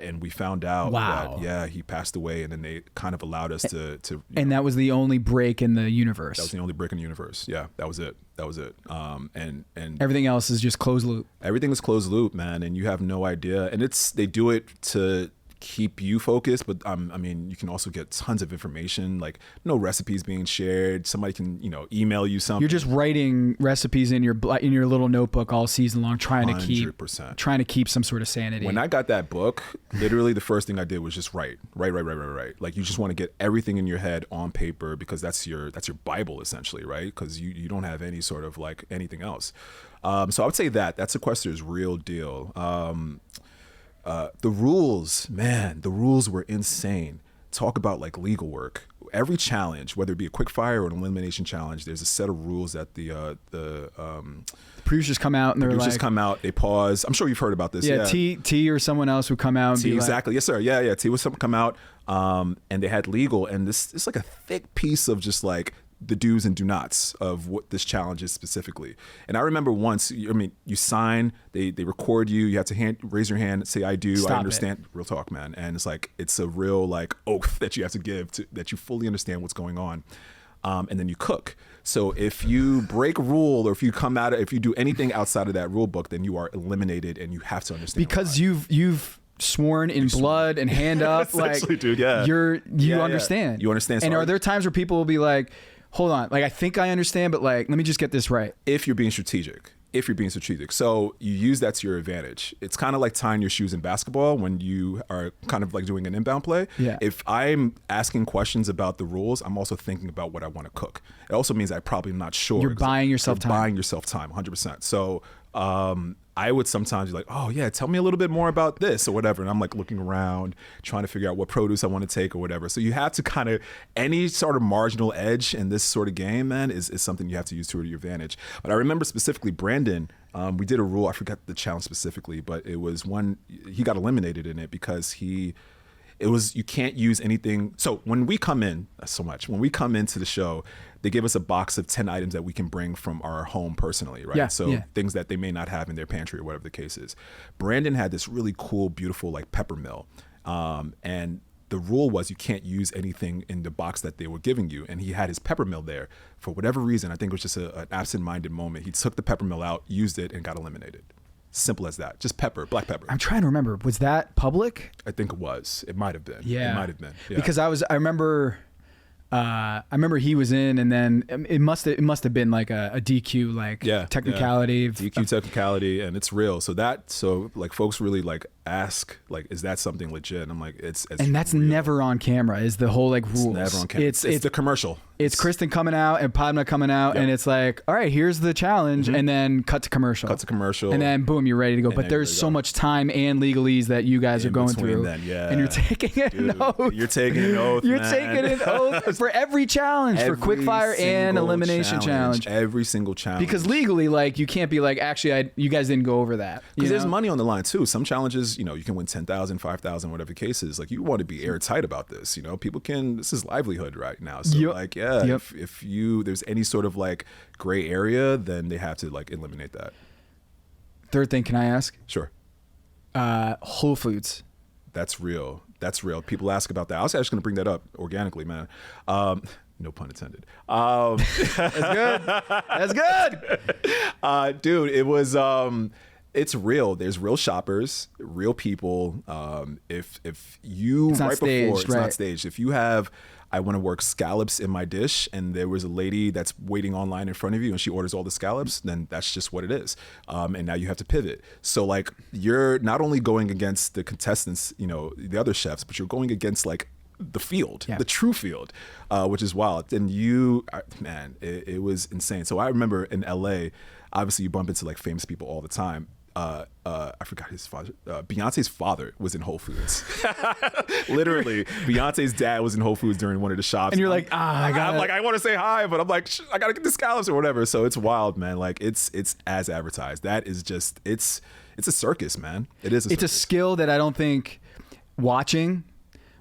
S6: And we found out
S5: Wow.
S6: that he passed away, and then they kind of allowed us to
S5: And that was the only break in the universe.
S6: that was the only break in the universe. Yeah, that was it. And
S5: Everything else is just closed loop.
S6: everything is closed loop, man, and you have no idea. And they do it to keep you focused, but I mean, you can also get tons of information, like no recipes being shared. Somebody can email you something.
S5: You're just writing recipes in your little notebook all season long, trying to
S6: 100%.
S5: keep some sort of sanity.
S6: When I got that book, literally the first thing I did was just write. Like you just want to get everything in your head on paper, because that's your Bible essentially, right? Because you don't have any sort of like anything else. So I would say that's Sequester's real deal. The rules were insane. Talk about like legal work. Every challenge, whether it be a quick fire or an elimination challenge, there's a set of rules that the
S5: producers come out and they're like,
S6: come out, they pause. I'm sure you've heard about this.
S5: Yeah, T or someone else would come out and be
S6: exactly. Yes, sir. Yeah. T would come out, and they had legal, and it's like a thick piece of just like the do's and do nots of what this challenge is specifically. And I remember once, you sign, they record you, you have to raise your hand, say I do, I understand. Real talk, man. And it's like, it's a real like oath that you have to give that you fully understand what's going on. And then you cook. So if you break a rule, or if you do anything outside of that rule book, then you are eliminated, and you have to understand
S5: because
S6: why.
S5: you've sworn in blood and hand up, like,
S6: dude, yeah.
S5: You understand.
S6: You understand.
S5: And are there times where people will be like, hold on, like I think I understand, but like let me just get this right.
S6: If you're being strategic. So you use that to your advantage. It's kind of like tying your shoes in basketball when you are kind of like doing an inbound play.
S5: Yeah.
S6: If I'm asking questions about the rules, I'm also thinking about what I want to cook. It also means I'm probably not sure.
S5: You're buying yourself time.
S6: Buying yourself time, 100%. So I would sometimes be like, oh yeah, tell me a little bit more about this or whatever. And I'm like looking around, trying to figure out what produce I want to take or whatever. So you have to kind of, any sort of marginal edge in this sort of game, man, is something you have to use to your advantage. But I remember specifically Brandon, we did a rule, I forgot the challenge specifically, but it was one, he got eliminated in it because you can't use anything. So when we come into the show, they give us a box of 10 items that we can bring from our home personally, right?
S5: Yeah,
S6: things that they may not have in their pantry or whatever the case is. Brandon had this really cool, beautiful like pepper mill. And the rule was you can't use anything in the box that they were giving you. And he had his pepper mill there. For whatever reason, I think it was just an absent-minded moment. He took the pepper mill out, used it, and got eliminated. Simple as that. Just pepper, black pepper.
S5: I'm trying to remember. Was that public?
S6: I think it was. It might have been.
S5: Yeah.
S6: It might have been. Yeah.
S5: Because I remember he was in, and then it must have been like a DQ, like technicality.
S6: DQ technicality, and it's real. So like folks really like ask, like, is that something legit? And I'm like, it's
S5: and that's
S6: real.
S5: Never on camera. Is the whole like rules?
S6: It's never on camera. It's the commercial.
S5: It's Kristen coming out and Padma coming out, and it's like, all right, here's the challenge, and then cut to commercial. And then boom, you're ready to go. But there's so much time and legalese that you guys are going through.
S6: Then,
S5: and you're taking an oath.
S6: You're taking an oath.
S5: You're taking an oath for every challenge, for quickfire and elimination challenge.
S6: Every single challenge.
S5: Because legally, like, you can't be like, actually, you guys didn't go over that.
S6: Because there's money on the line too. Some challenges, you can win 10,000, 5,000, whatever the case is. Like, you want to be airtight about this. People this is livelihood right now. So if there's any sort of like gray area, then they have to like eliminate that.
S5: Third thing, can I ask?
S6: Sure.
S5: Whole Foods.
S6: That's real. People ask about that. I was actually going to bring that up organically, man. No pun intended.
S5: That's good.
S6: Dude, it was, it's real. There's real shoppers, real people. If you,
S5: it's not staged,
S6: it's not staged. If you have, I want to work scallops in my dish, and there was a lady that's waiting online in front of you and she orders all the scallops, then that's just what it is. And now you have to pivot. So like, you're not only going against the contestants, the other chefs, but you're going against like the field, the true field, which is wild. And it was insane. So I remember in LA, obviously you bump into like famous people all the time. I forgot his father. Beyonce's father was in Whole Foods. Literally, Beyonce's dad was in Whole Foods during one of the shops.
S5: And you're like,
S6: I'm like, I want to say hi, but I'm like, I gotta get the scallops or whatever. So it's wild, man. Like it's as advertised. That is just it's a circus, man. It is.
S5: It's a skill that I don't think watching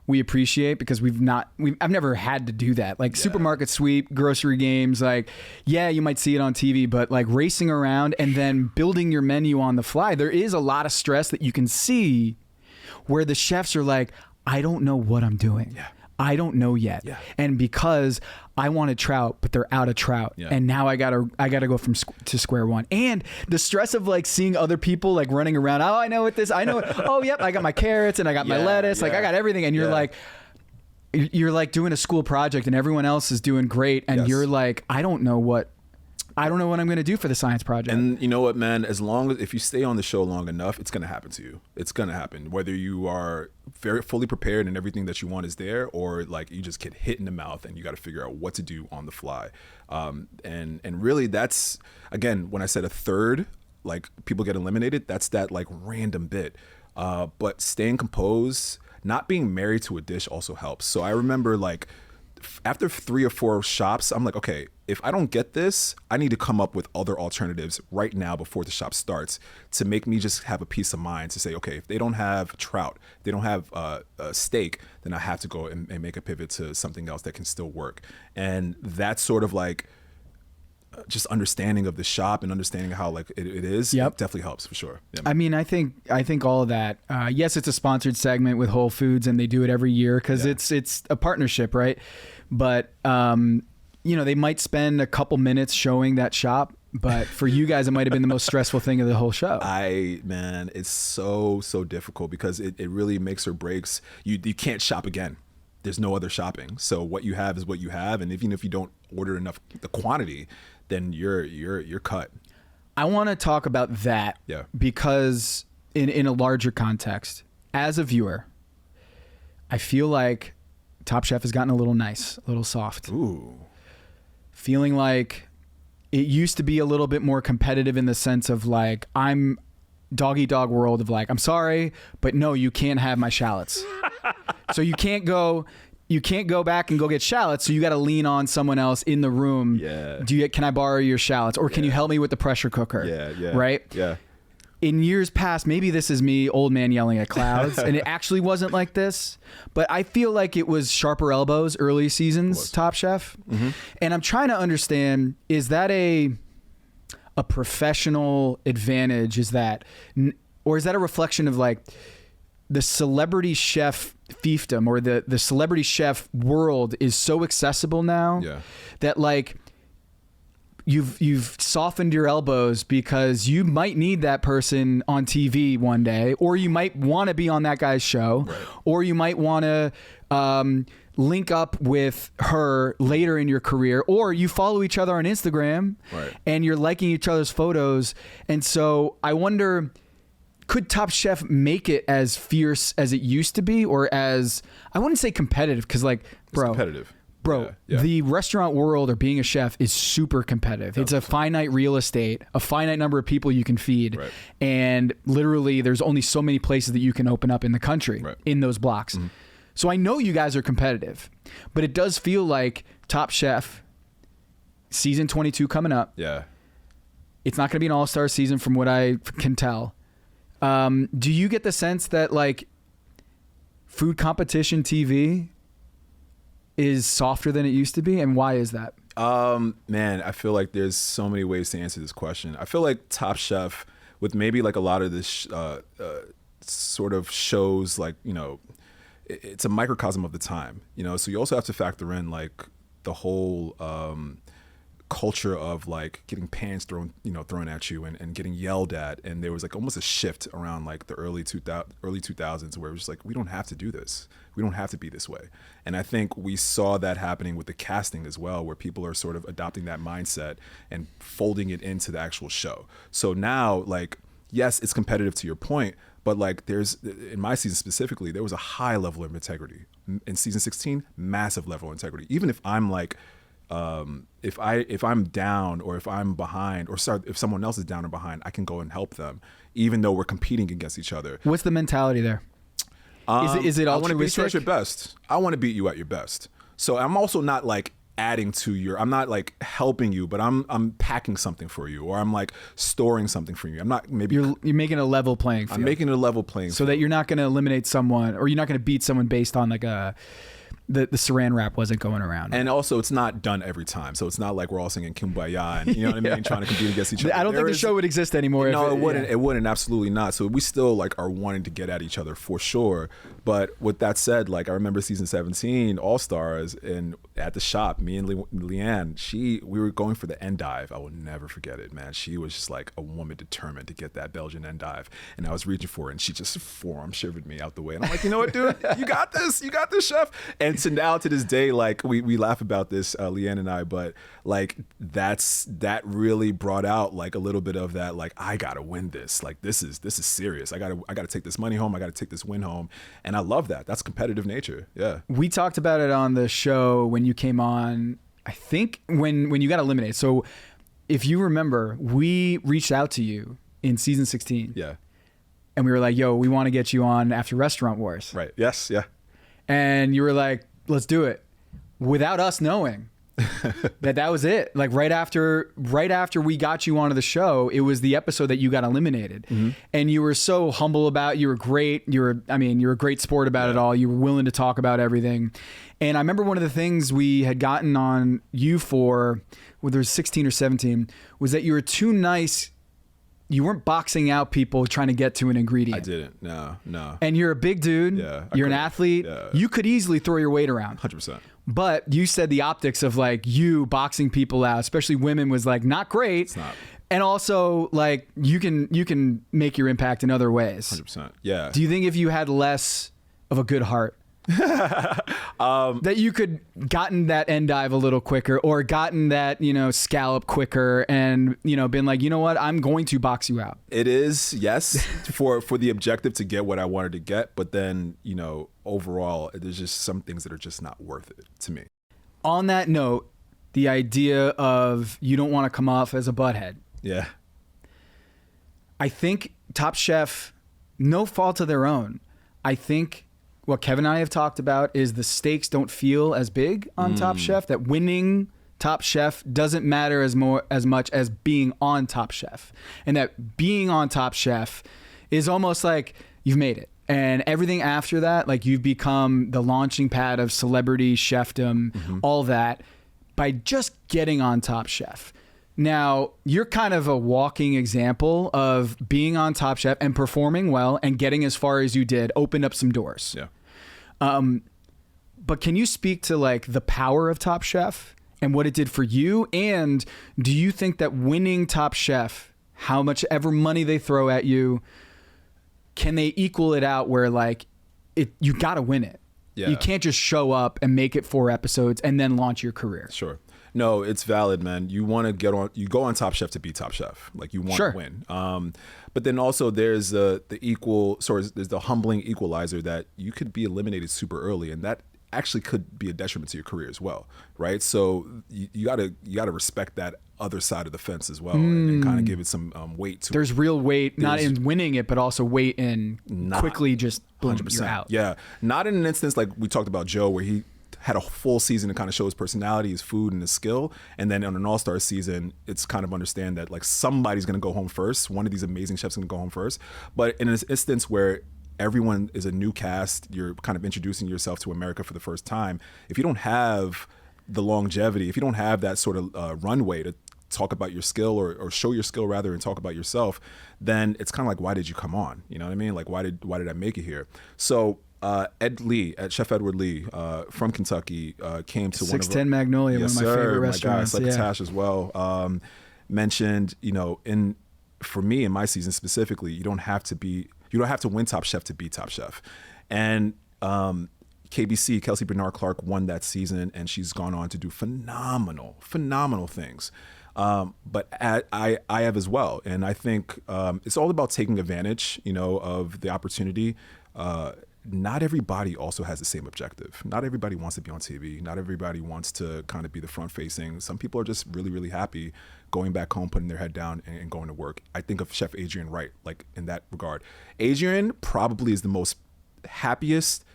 S5: we appreciate, because I've never had to do that. Like supermarket sweep, grocery games, like, yeah, you might see it on TV, but like racing around and then building your menu on the fly, there is a lot of stress that you can see where the chefs are like, I don't know what I'm doing. Yeah. I don't know yet. Yeah. And because I wanted trout, but they're out of trout. Yeah. And now I gotta go to square one. And the stress of like seeing other people like running around. Oh, I know what this, I know. Oh, yep. I got my carrots and I got my lettuce. Like I got everything. And you're like doing a school project and everyone else is doing great. And you're like, I don't know what I'm going to do for the science project.
S6: And you know what, man? If you stay on the show long enough, it's going to happen to you. It's going to happen. Whether you are very fully prepared and everything that you want is there, or like you just get hit in the mouth and you got to figure out what to do on the fly. And really that's, again, when I said a third, like people get eliminated, that's that like random bit. But staying composed, not being married to a dish also helps. So I remember like after 3 or 4 shops, I'm like, okay, if I don't get this, I need to come up with other alternatives right now before the shop starts to make me just have a peace of mind to say, okay, if they don't have trout, they don't have steak, then I have to go and make a pivot to something else that can still work. And that's sort of like just understanding of the shop and understanding how like it is. It definitely helps for sure. Yeah,
S5: I mean, I think all of that. Yes, it's a sponsored segment with Whole Foods, and they do it every year because it's a partnership, right? But they might spend a couple minutes showing that shop, but for you guys, it might have been the most stressful thing of the whole show.
S6: Man, it's so difficult because it really makes or breaks. You can't shop again. There's no other shopping. So what you have is what you have, and even if you don't order enough the quantity, then you're cut.
S5: I want to talk about that because in a larger context, as a viewer, I feel like Top Chef has gotten a little nice, a little soft.
S6: Ooh.
S5: Feeling like it used to be a little bit more competitive in the sense of like, I'm dog eat dog world of like, I'm sorry, but no, you can't have my shallots. So you can't go back and go get shallots, so you got to lean on someone else in the room. Yeah. Can I borrow your shallots, or can you help me with the pressure cooker?
S6: Yeah.
S5: Right?
S6: Yeah.
S5: In years past, maybe this is me, old man yelling at clouds, and it actually wasn't like this, but I feel like it was sharper elbows early seasons, Top Chef. Mm-hmm. And I'm trying to understand, is that a professional advantage? Or is that a reflection of like the celebrity chef fiefdom, or the celebrity chef world is so accessible now that like you've softened your elbows because you might need that person on TV one day, or you might want to be on that guy's show, or you might want to link up with her later in your career, or you follow each other on Instagram and you're liking each other's photos. And so I wonder, could Top Chef make it as fierce as it used to be, or as, I wouldn't say competitive, because like, bro,
S6: it's competitive.
S5: Bro, the restaurant world or being a chef is super competitive. It's a finite real estate, a finite number of people you can feed. Right. And literally there's only so many places that you can open up in the country in those blocks. Mm-hmm. So I know you guys are competitive, but it does feel like Top Chef season 22 coming up.
S6: Yeah.
S5: It's not going to be an all-star season from what I can tell. Do you get the sense that like food competition TV is softer than it used to be, and why is that?
S6: Man, I feel like there's so many ways to answer this question. I feel like Top Chef, with maybe like a lot of this sort of shows, like, it's a microcosm of the time, so you also have to factor in like the whole culture of like getting pans thrown at you and getting yelled at, and there was like almost a shift around like the early 2000s where it was just like, we don't have to do this, we don't have to be this way. And I think we saw that happening with the casting as well, where people are sort of adopting that mindset and folding it into the actual show. So now, like, yes, it's competitive to your point, but like there's, in my season specifically, there was a high level of integrity. In season 16, massive level of integrity. Even if I'm like if I'm down or if I'm behind, or sorry, if someone else is down or behind, I can go and help them, even though we're competing against each other.
S5: What's the mentality there? Is it altruistic?
S6: I want to beat you at your best. I want to beat you at your best. So I'm also not like adding to your, I'm not like helping you, but I'm packing something for you, or I'm like storing something for you. I'm not, maybe
S5: you're making a level playing field.
S6: I'm making it a level playing
S5: so
S6: field.
S5: that you're not going to eliminate someone, or you're not going to beat someone based on like the saran wrap wasn't going around.
S6: And also, it's not done every time. So it's not like we're all singing Kumbaya and, you know what I mean, trying to compete against each other.
S5: I don't think the show would exist anymore.
S6: No, it wouldn't. It wouldn't. Absolutely not. So we still like are wanting to get at each other for sure. But with that said, like I remember season 17, All Stars, and at the shop, me and Leanne, we were going for the end dive. I will never forget it, man. She was just like a woman determined to get that Belgian end dive, and I was reaching for it, and she just forearm shivered me out the way. And I'm like, you know what, dude, you got this, chef. And so now to this day, like we laugh about this, Leanne and I, but like that really brought out like a little bit of that, like I gotta win this. Like this is serious. I gotta take this money home. I gotta take this win home. And I love that. That's competitive nature. Yeah.
S5: We talked about it on the show when you came on, I think when you got eliminated. So if you remember, we reached out to you in season 16.
S6: Yeah. And
S5: we were like, yo, we want to get you on after Restaurant Wars.
S6: Right. Yes. Yeah.
S5: And you were like, let's do it, without us knowing that was it. Like right after we got you onto the show, it was the episode that you got eliminated. Mm-hmm. And you were so humble about it. You were great. You're a great sport about it all. You were willing to talk about everything. And I remember one of the things we had gotten on you for, whether it was 16 or 17, was that you were too nice. You weren't boxing out people trying to get to an ingredient.
S6: I didn't. No.
S5: And you're a big dude.
S6: Yeah.
S5: You're an athlete.
S6: Yeah.
S5: You could easily throw your weight around.
S6: 100%.
S5: But you said the optics of like you boxing people out, especially women, was like not great.
S6: It's not.
S5: And also like you can make your impact in other ways.
S6: 100%. Yeah.
S5: Do you think if you had less of a good heart, that you could gotten that end dive a little quicker, or gotten that, scallop quicker, and, been like, you know what, I'm going to box you out?
S6: It is, yes, for the objective to get what I wanted to get. But then, overall, there's just some things that are just not worth it to me.
S5: On that note, the idea of you don't want to come off as a butthead.
S6: Yeah.
S5: I think Top Chef, no fault of their own. I think what Kevin and I have talked about is the stakes don't feel as big on Top Chef, that winning Top Chef doesn't matter as much as being on Top Chef. And that being on Top Chef is almost like you've made it. And everything after that, like you've become the launching pad of celebrity chefdom, all that, by just getting on Top Chef. Now, you're kind of a walking example of being on Top Chef and performing well and getting as far as you did, opened up some doors.
S6: Yeah.
S5: But can you speak to like the power of Top Chef and what it did for you? And do you think that winning Top Chef, how much ever money they throw at you, can they equal it out where like you got to win it?
S6: Yeah.
S5: You can't just show up and make it 4 episodes and then launch your career.
S6: Sure. No, it's valid, man. You want to you go on Top Chef to be Top Chef. Like you want to win. But then also there's there's the humbling equalizer that you could be eliminated super early, and that actually could be a detriment to your career as well, right? So you gotta respect that other side of the fence as well, and kind of give it some weight to
S5: There's real weight, not in winning it, but also weight in quickly just boom,
S6: 100%.
S5: You're out.
S6: Yeah, not in an instance like we talked about Joe, where he had a full season to kind of show his personality, his food, and his skill. And then on an all-star season, it's kind of understand that like somebody's going to go home first. One of these amazing chefs is going to go home first. But in an instance where everyone is a new cast, you're kind of introducing yourself to America for the first time. If you don't have the longevity, if you don't have that sort of runway to talk about your skill or show your skill rather and talk about yourself, then it's kind of like, why did you come on? You know what I mean? Like, why did I make it here? So Chef Edward Lee from Kentucky came to
S5: 610 Magnolia,
S6: yes,
S5: one of my favorite restaurants.
S6: My guy, Succotash as well. Mentioned, for me in my season specifically, you don't have to win Top Chef to be Top Chef. And KBC, Kelsey Bernard Clark, won that season, and she's gone on to do phenomenal things. But I have as well, and I think it's all about taking advantage, of the opportunity. not everybody also has the same objective. Not everybody wants to be on TV. Not everybody wants to kind of be the front facing. Some people are just really, really happy going back home, putting their head down and going to work. I think of Chef Adrian Wright, like in that regard. Adrian probably is the most happiest,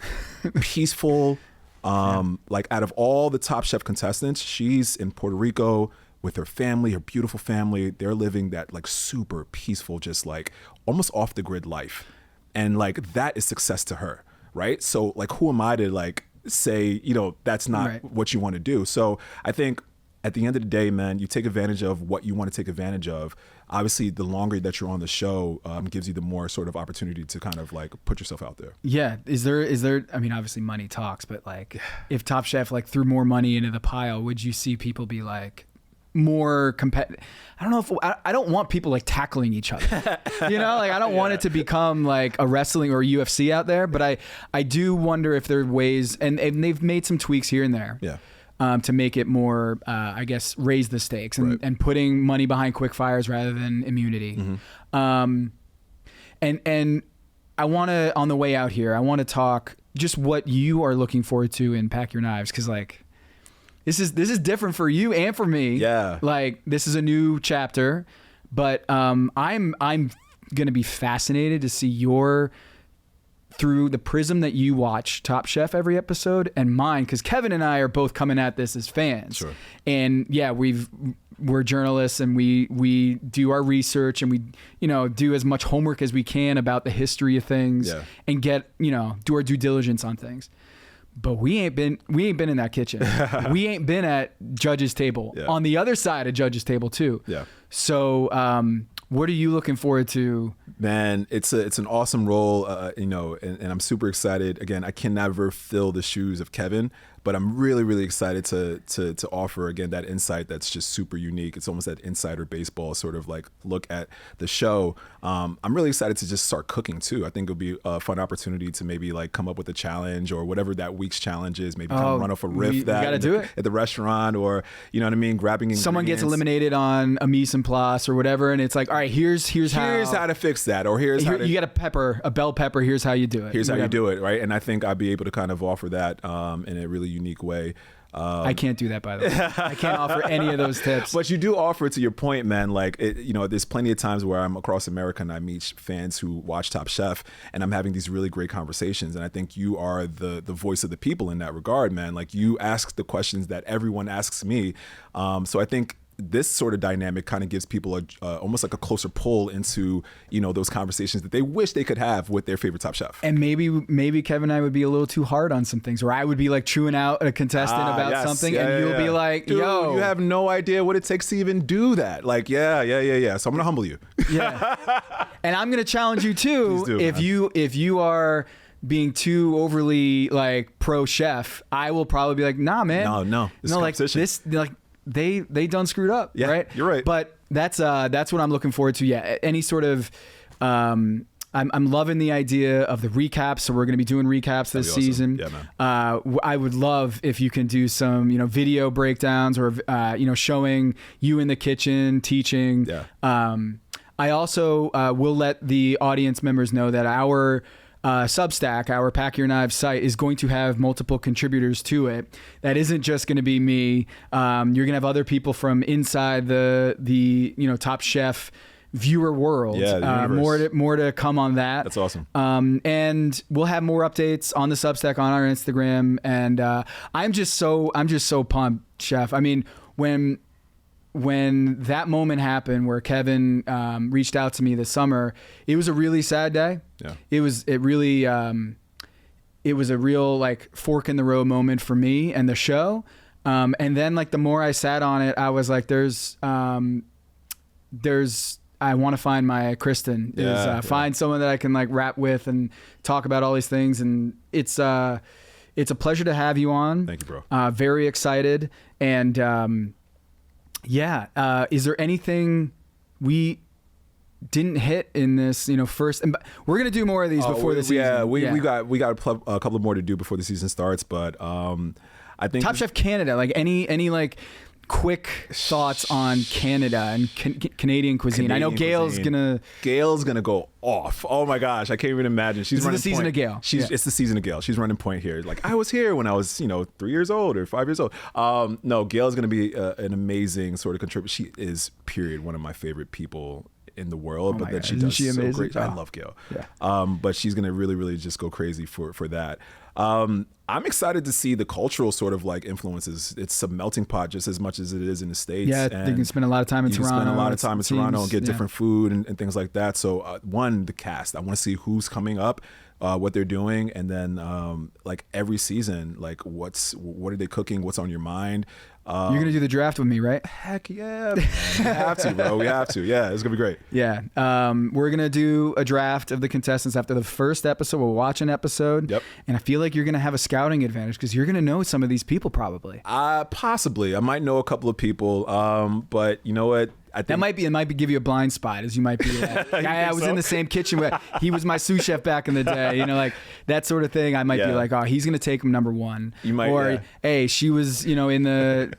S6: peaceful, like out of all the Top Chef contestants. She's in Puerto Rico with her family, her beautiful family. They're living that like super peaceful, just like almost off the grid life. And like that is success to her, right? So like who am I to like say, you know, that's not what you want to do. So I think at the end of the day, man, you take advantage of what you want to take advantage of. Obviously, the longer that you're on the show gives you the more sort of opportunity to kind of like put yourself out there.
S5: Yeah. Is there, I mean, obviously money talks, but like if Top Chef like threw more money into the pile, would you see people be like more competitive? I don't know if, I don't want people like tackling each other, you know, like I don't want it to become like a wrestling or UFC out there, but I do wonder if there are ways, and they've made some tweaks here and there.
S6: Yeah.
S5: To make it more, I guess, raise the stakes and putting money behind quick fires rather than immunity. And I want to, on the way out here, I want to talk just what you are looking forward to in Pack Your Knives, because like this is different for you and for me.
S6: Yeah,
S5: like this is a new chapter, but I'm gonna be fascinated to see your, through the prism that you watch Top Chef every episode and mine, because Kevin and I are both coming at this as fans.
S6: Sure.
S5: And yeah, we're journalists and we do our research and we, you know, do as much homework as we can about the history of things and get, you know, do our due diligence on things. But we ain't been in that kitchen. We ain't been at judge's table.
S6: Yeah.
S5: On the other side of judge's table too.
S6: Yeah.
S5: So what are you looking forward to?
S6: Man, it's an awesome role, you know, and I'm super excited. Again, I can never fill the shoes of Kevin, but I'm really, really excited to offer, again, that insight that's just super unique. It's almost that insider baseball sort of like look at the show. I'm really excited to just start cooking too. I think it'll be a fun opportunity to maybe like come up with a challenge or whatever that week's challenge is. Maybe kind of run off a riff at the restaurant, or you know what I mean, grabbing ingredients.
S5: Someone gets eliminated on a mise en place or whatever, and it's like, all right, here's how
S6: to fix that, or here's how to,
S5: you got a bell pepper. Here's how you do it.
S6: Here's how you do it, right? And I think I'll be able to kind of offer that in a really unique way.
S5: I can't do that, by the way. I can't offer any of those tips.
S6: But you do offer, to your point, man, like, you know, there's plenty of times where I'm across America and I meet fans who watch Top Chef and I'm having these really great conversations. And I think you are the voice of the people in that regard, man. Like, you ask the questions that everyone asks me. So I think this sort of dynamic kind of gives people almost like a closer pull into, you know, those conversations that they wish they could have with their favorite Top Chef.
S5: And maybe Kevin and I would be a little too hard on some things, or I would be like chewing out a contestant about something, and you'll be like,
S6: dude,
S5: yo,
S6: you have no idea what it takes to even do that. Like, yeah. So I'm gonna humble you.
S5: Yeah. And I'm gonna challenge you too.
S6: Please do,
S5: if you are being too overly like pro chef, I will probably be like, nah, man.
S6: No.
S5: No, like this, like they done screwed up,
S6: yeah,
S5: right?
S6: You're right.
S5: But that's what I'm looking forward to. Yeah, any sort of, I'm loving the idea of the recaps. So we're going to be doing recaps this season.
S6: Yeah, man.
S5: I would love if you can do some, you know, video breakdowns or you know, showing you in the kitchen teaching.
S6: Yeah.
S5: I also will let the audience members know that our Substack, our Pack Your Knives site, is going to have multiple contributors to it. That isn't just going to be me. You're going to have other people from inside the you know, Top Chef viewer world.
S6: Yeah,
S5: more to come on that.
S6: That's awesome.
S5: And we'll have more updates on the Substack, on our Instagram, and I'm just so pumped, Chef. I mean, when that moment happened where Kevin reached out to me this summer, it was a really sad day.
S6: Yeah.
S5: It was a real like fork in the road moment for me and the show. And then like the more I sat on it, I was like, I want to find my Kristen. Find someone that I can like rap with and talk about all these things. And it's a pleasure to have you on.
S6: Thank you, bro.
S5: Very excited. And is there anything we didn't hit in this, you know, first? And we're gonna do more of these before the season.
S6: Yeah, we got a couple more to do before the season starts. But I think
S5: Top Chef Canada, like any like quick thoughts on Canada and Canadian cuisine. I know Gail's gonna
S6: go off. Oh my gosh, I can't even imagine. She's running
S5: the season
S6: point.
S5: of Gail.
S6: It's the season of Gail. She's running point here. Like, I was here when I was 3 years old or 5 years old. No, Gail's gonna be an amazing sort of contributor. She is, period, one of my favorite people in the world. But then she does so great. I love Gail. Yeah. But she's gonna really, really just go crazy for that. I'm excited to see the cultural sort of like influences. It's a melting pot just as much as it is in the States.
S5: Yeah, I think you can spend a lot of time in Toronto.
S6: Spend a lot of time in Toronto and get different food and things like that. So the cast. I want to see who's coming up, what they're doing, and then like every season, like what are they cooking? What's on your mind?
S5: You're gonna do the draft with me, right?
S6: Heck yeah, man. We have to, bro. We have to. Yeah, it's gonna be great.
S5: Yeah, we're gonna do a draft of the contestants after the first episode. We'll watch an episode.
S6: Yep.
S5: And I feel like you're gonna have a scouting advantage because you're gonna know some of these people probably.
S6: Possibly. I might know a couple of people. But you know what? I think
S5: it might be give you a blind spot, as you might be. I was in the same kitchen with. He was my sous chef back in the day. Like that sort of thing. I might be like, oh, he's gonna take him number one.
S6: You might.
S5: Or hey, she was in the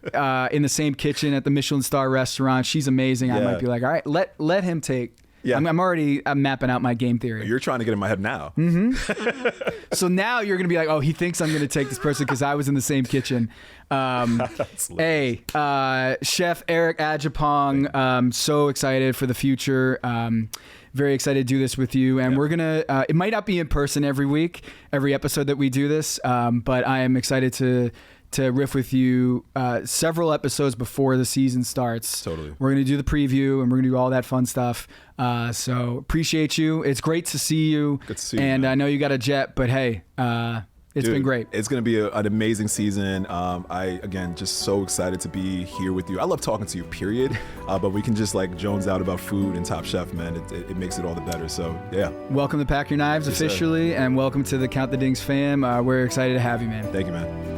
S5: same kitchen at the Michelin star restaurant. She's amazing. I might be like, all right, let him take. Yeah. I'm mapping out my game theory.
S6: You're trying to get in my head now.
S5: Mm-hmm. So now you're going to be like, oh, he thinks I'm going to take this person because I was in the same kitchen. Hey, Chef Eric Adjepong, so excited for the future. Very excited to do this with you. And we're going to, it might not be in person every episode that we do this, but I am excited to riff with you several episodes before the season starts.
S6: Totally.
S5: We're going to do the preview and we're going to do all that fun stuff. So appreciate you. It's great to see you.
S6: Good to see you.
S5: And I know you got a jet, but hey, it's been great.
S6: It's going to be an amazing season. Again, just so excited to be here with you. I love talking to you, period. But we can just like Jones out about food and Top Chef, man. It makes it all the better. So, yeah.
S5: Welcome to Pack Your Knives officially, and welcome to the Count the Dings fam. We're excited to have you, man.
S6: Thank you, man.